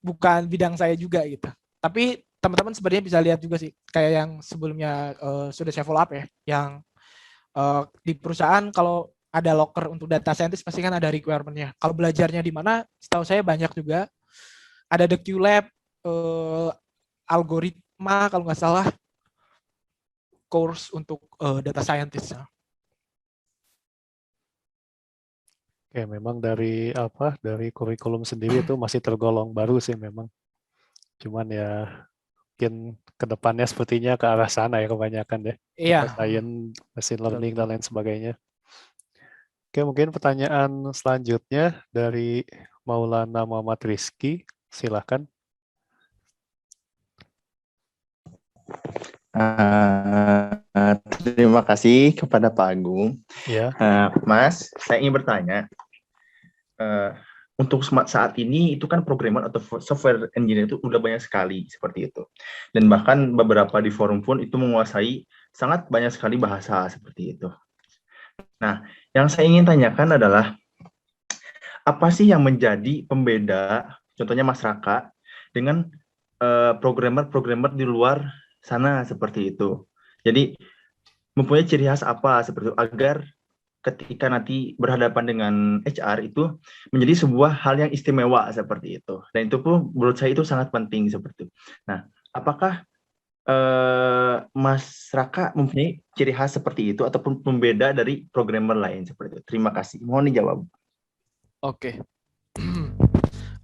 bukan bidang saya juga gitu. Tapi teman-teman sebenarnya bisa lihat juga sih, kayak yang sebelumnya sudah saya follow up ya, yang di perusahaan kalau ada locker untuk data scientist pasti kan ada requirement-nya. Kalau belajarnya di mana, setahu saya banyak juga. Ada The QLab, algoritma kalau nggak salah, course untuk data scientist. Oke, memang dari kurikulum sendiri itu masih tergolong baru sih memang. Cuman ya mungkin kedepannya sepertinya ke arah sana ya kebanyakan deh. Iya. Science, machine learning dan lain sebagainya. Oke, mungkin pertanyaan selanjutnya dari Maulana Muhammad Rizky, silakan. Terima kasih kepada Pak Agung. Ya. Mas, saya ingin bertanya, untuk saat ini itu kan programmer atau software engineer itu udah banyak sekali seperti itu. Dan bahkan beberapa di forum pun itu menguasai sangat banyak sekali bahasa seperti itu. Nah, yang saya ingin tanyakan adalah, apa sih yang menjadi pembeda, contohnya Mas Raka, dengan programmer-programmer di luar sana seperti itu. Jadi, mempunyai ciri khas apa seperti itu, agar ketika nanti berhadapan dengan HR itu menjadi sebuah hal yang istimewa seperti itu. Dan itu pun menurut saya itu sangat penting seperti itu. Nah, apakah Mas Raka mempunyai ciri khas seperti itu ataupun pembeda dari programmer lain seperti itu? Terima kasih. Mohon dijawab. Oke,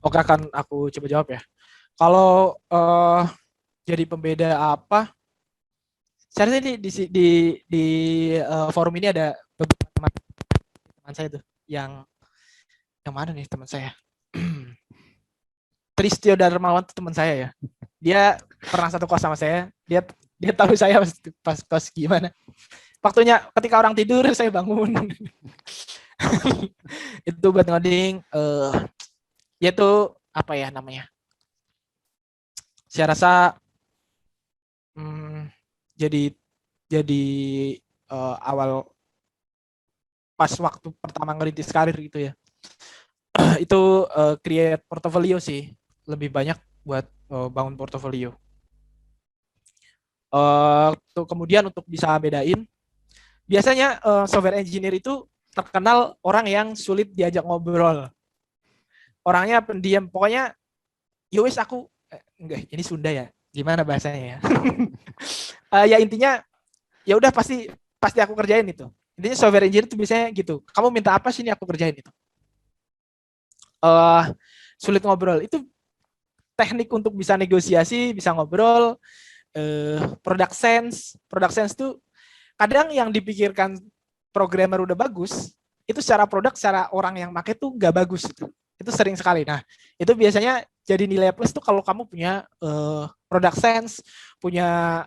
akan aku coba jawab ya. Kalau jadi pembeda apa? Saya rasa di forum ini ada beberapa teman saya tuh yang mana nih teman saya? Tristio Darmawan itu teman saya ya. Dia pernah satu kos sama saya. Dia tahu saya pas kos gimana. Waktunya ketika orang tidur saya bangun. Itu buat ngoding. Yaitu apa ya namanya? saya rasa jadi awal pas waktu pertama ngerintis karir gitu ya. Itu create portfolio sih, lebih banyak buat bangun portfolio. Kemudian untuk bisa bedain, biasanya software engineer itu terkenal orang yang sulit diajak ngobrol. Orangnya pendiam, pokoknya yowes aku enggak, ini Sunda ya, gimana bahasanya ya. Ya intinya ya udah pasti aku kerjain itu. Intinya software engineer itu biasanya gitu, kamu minta apa sih, ini aku kerjain itu. Sulit ngobrol itu teknik untuk bisa negosiasi, bisa ngobrol. Product sense tuh kadang yang dipikirkan programmer udah bagus, itu secara produk, secara orang yang pakai tuh nggak bagus itu sering sekali. Nah itu biasanya jadi nilai plus tuh kalau kamu punya product sense, punya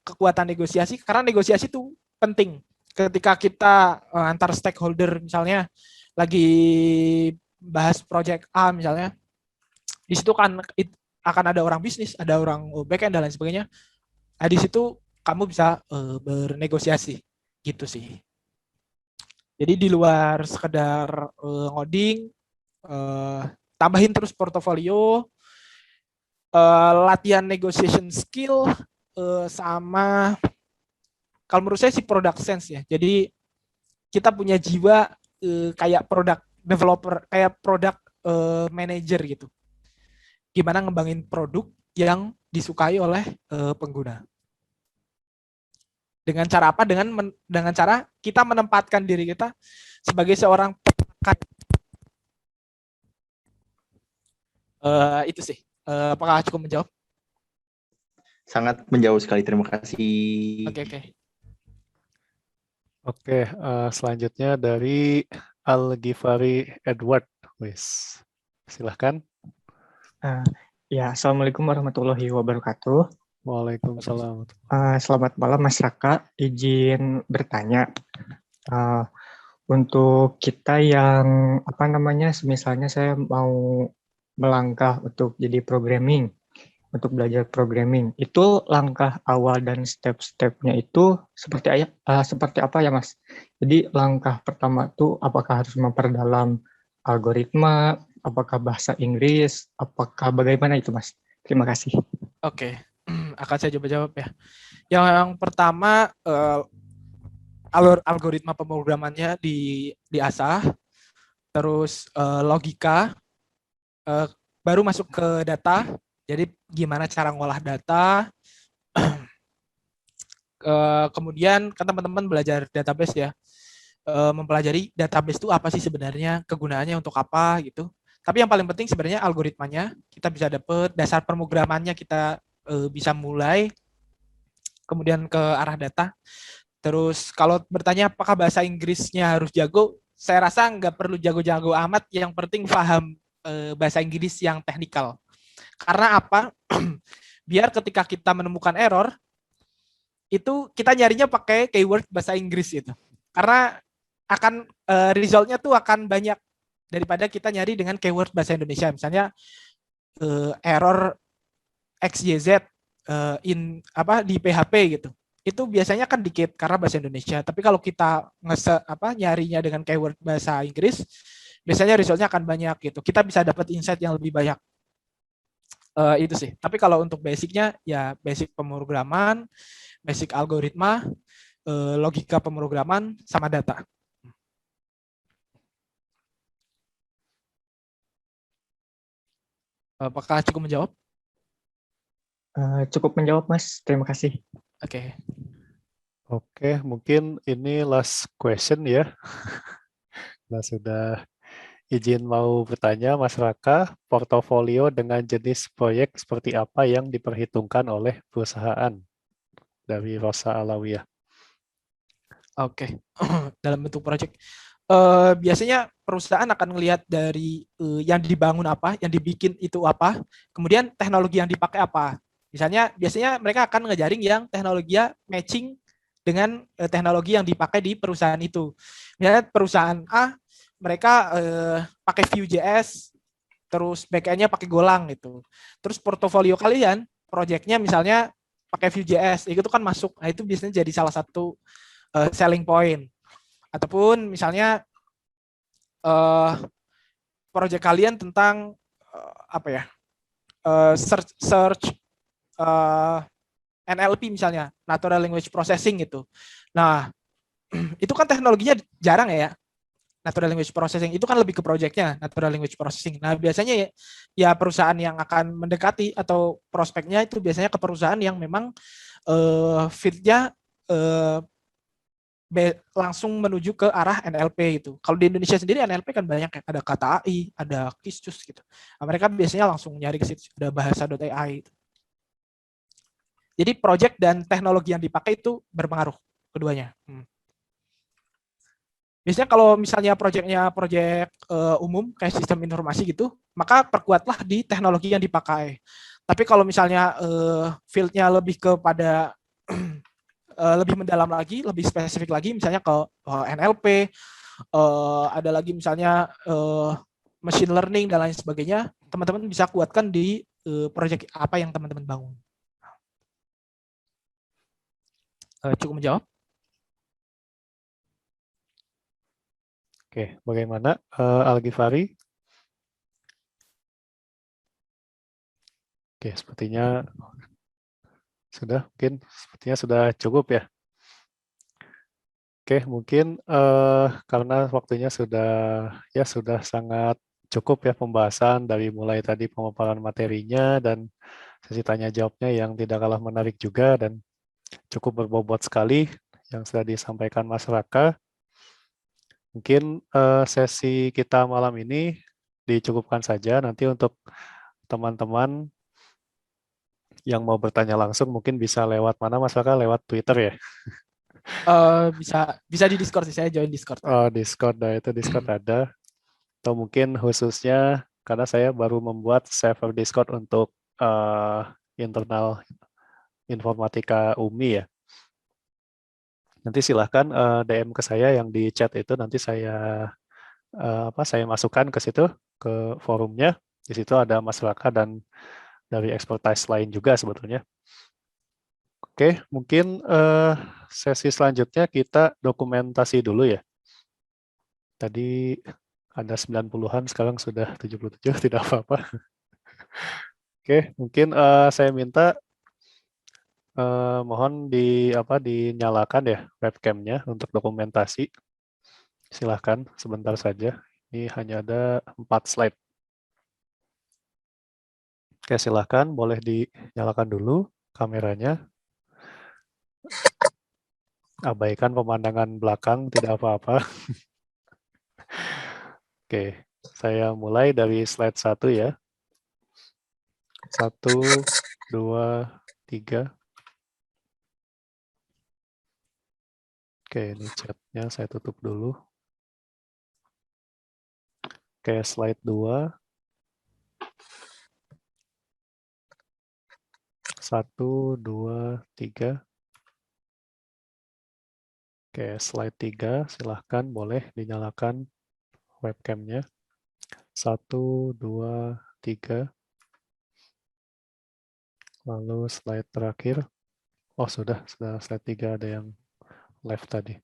kekuatan negosiasi, karena negosiasi tuh penting ketika kita antar stakeholder, misalnya lagi bahas project A misalnya, di situ kan akan ada orang bisnis, ada orang backend dan lain sebagainya. Nah, di situ kamu bisa bernegosiasi gitu sih. Jadi di luar sekedar ngoding, tambahin terus portofolio, latihan negotiation skill, sama kalau menurut saya sih product sense ya. Jadi kita punya jiwa kayak product developer, kayak product manager gitu. Gimana ngembangin produk yang disukai oleh pengguna. Dengan cara apa? Dengan cara kita menempatkan diri kita sebagai seorang itu sih. Apakah cukup menjawab? Sangat menjauh sekali. Terima kasih. Oke, selanjutnya dari Al-Ghifari Edward. Silahkan. Ya, Assalamualaikum warahmatullahi wabarakatuh. Waalaikumsalam. Selamat malam Mas Raka, izin bertanya. Untuk kita yang misalnya saya mau melangkah untuk jadi programming, untuk belajar programming, itu langkah awal dan step-stepnya itu seperti apa ya Mas? Jadi langkah pertama itu apakah harus memperdalam algoritma, apakah bahasa Inggris, apakah bagaimana itu Mas? Terima kasih. Oke, akan saya coba jawab ya. Yang pertama, algoritma pemrogramannya diasah, terus logika, baru masuk ke data. Jadi gimana cara ngolah data. Kemudian kan teman-teman belajar database ya, mempelajari database itu apa sih sebenarnya, kegunaannya untuk apa gitu. Tapi yang paling penting sebenarnya algoritmanya, kita bisa dapat dasar pemrogramannya, kita bisa mulai, kemudian ke arah data. Terus kalau bertanya apakah bahasa Inggrisnya harus jago, saya rasa nggak perlu jago-jago amat, yang penting paham bahasa Inggris yang teknikal. Karena apa? Biar ketika kita menemukan error, itu kita nyarinya pakai keyword bahasa Inggris itu. Karena akan resultnya tuh akan banyak daripada kita nyari dengan keyword bahasa Indonesia. Misalnya error XYZ di PHP gitu. Itu biasanya kan dikit karena bahasa Indonesia. Tapi kalau kita nyarinya dengan keyword bahasa Inggris, biasanya resultnya akan banyak gitu. Kita bisa dapat insight yang lebih banyak. Itu sih. Tapi kalau untuk basicnya ya basic pemrograman, basic algoritma, logika pemrograman, sama data. Apakah cukup menjawab? Cukup menjawab, Mas. Terima kasih. Oke, mungkin ini last question ya. Nah, sudah izin mau bertanya, Mas Raka, portofolio dengan jenis proyek seperti apa yang diperhitungkan oleh perusahaan? Dari Rosa Alawiyah. Oke, dalam bentuk proyek. Biasanya perusahaan akan melihat dari yang dibangun apa, yang dibikin itu apa, kemudian teknologi yang dipakai apa. Biasanya mereka akan ngejaring yang teknologi matching dengan teknologi yang dipakai di perusahaan itu. Misalnya perusahaan A, mereka pakai Vue.js, terus backend-nya pakai Golang gitu. Terus portofolio kalian project-nya misalnya pakai Vue.js, itu kan masuk. Nah, itu biasanya jadi salah satu selling point. Ataupun misalnya project kalian tentang apa ya? Search NLP misalnya, Natural Language Processing gitu. Nah, itu kan teknologinya jarang ya. Natural Language Processing itu kan lebih ke project-nya, Natural Language Processing. Nah, biasanya ya perusahaan yang akan mendekati atau prospeknya itu biasanya ke perusahaan yang memang fit-nya langsung menuju ke arah NLP itu. Kalau di Indonesia sendiri NLP kan banyak ya, ada kata AI, ada Kiscus gitu. Nah, mereka biasanya langsung nyari ke situ, ada bahasa.ai itu. Jadi project dan teknologi yang dipakai itu berpengaruh keduanya. Biasanya kalau misalnya project umum kayak sistem informasi gitu, maka perkuatlah di teknologi yang dipakai. Tapi kalau misalnya field-nya lebih kepada lebih mendalam lagi, lebih spesifik lagi, misalnya ke NLP, ada lagi misalnya machine learning dan lain sebagainya, teman-teman bisa kuatkan di project apa yang teman-teman bangun. Cukup menjawab? Oke, bagaimana Al-Ghifari? Oke, sepertinya sudah cukup ya. Oke, mungkin karena waktunya sudah sangat cukup ya pembahasan dari mulai tadi pemaparan materinya dan sesi tanya jawabnya yang tidak kalah menarik juga dan cukup berbobot sekali yang sudah disampaikan Mas Raka. Mungkin sesi kita malam ini dicukupkan saja. Nanti untuk teman-teman yang mau bertanya langsung mungkin bisa lewat mana Mas Raka? Lewat Twitter ya? Bisa di Discord sih, saya join Discord. Oh, Discord, nah itu Discord ada. Atau mungkin khususnya karena saya baru membuat server Discord untuk internal informatika UMI ya. Nanti silahkan DM ke saya yang di chat itu, nanti saya masukkan ke situ, ke forumnya. Di situ ada Mas Raka dan dari expertise lain juga sebetulnya. Oke, mungkin sesi selanjutnya kita dokumentasi dulu ya. Tadi ada 90-an, sekarang sudah 77, tidak apa-apa. Oke, mungkin saya minta mohon dinyalakan ya webcam-nya untuk dokumentasi. Silahkan sebentar saja. Ini hanya ada 4 slide. Oke, silahkan boleh dinyalakan dulu kameranya. Abaikan pemandangan belakang, tidak apa-apa. Oke, saya mulai dari slide 1 ya. 1, 2, 3. Oke, ini chatnya saya tutup dulu. Oke, slide 2. 1, 2, 3. Oke, slide 3. Silahkan boleh dinyalakan webcam-nya. 1, 2, 3. Lalu slide terakhir. Oh, sudah slide 3 ada yang live tadi.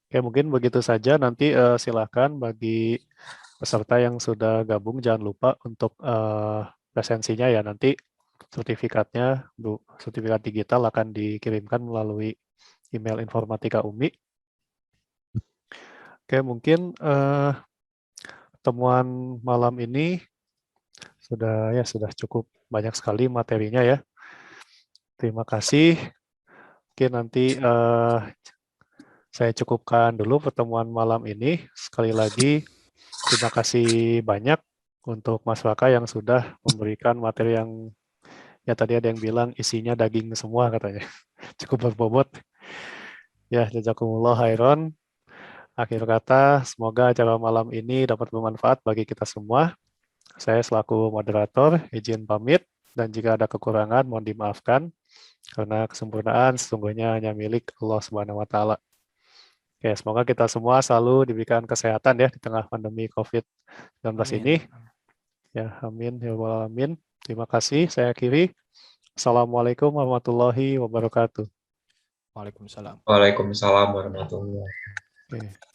Oke, mungkin begitu saja. Nanti silakan bagi peserta yang sudah gabung, jangan lupa untuk presensinya ya. Nanti sertifikat digital akan dikirimkan melalui email Informatika UMI. Oke, mungkin pertemuan malam ini sudah cukup banyak sekali materinya ya. Terima kasih. Mungkin nanti saya cukupkan dulu pertemuan malam ini. Sekali lagi, terima kasih banyak untuk Mas Raka yang sudah memberikan materi yang, ya tadi ada yang bilang isinya daging semua katanya. Cukup berbobot. Ya, jazakumullah khairan. Akhir kata, semoga acara malam ini dapat bermanfaat bagi kita semua. Saya selaku moderator, izin pamit. Dan jika ada kekurangan, mohon dimaafkan. Karena kesempurnaan sesungguhnya hanya milik Allah Subhanahu wa Ta'ala. Oke, semoga kita semua selalu diberikan kesehatan ya di tengah pandemi COVID-19 ini. Ya, amin ya rabbal alamin. Terima kasih. Saya akhiri. Assalamualaikum warahmatullahi wabarakatuh. Waalaikumsalam. Waalaikumsalam warahmatullahi wabarakatuh. Oke.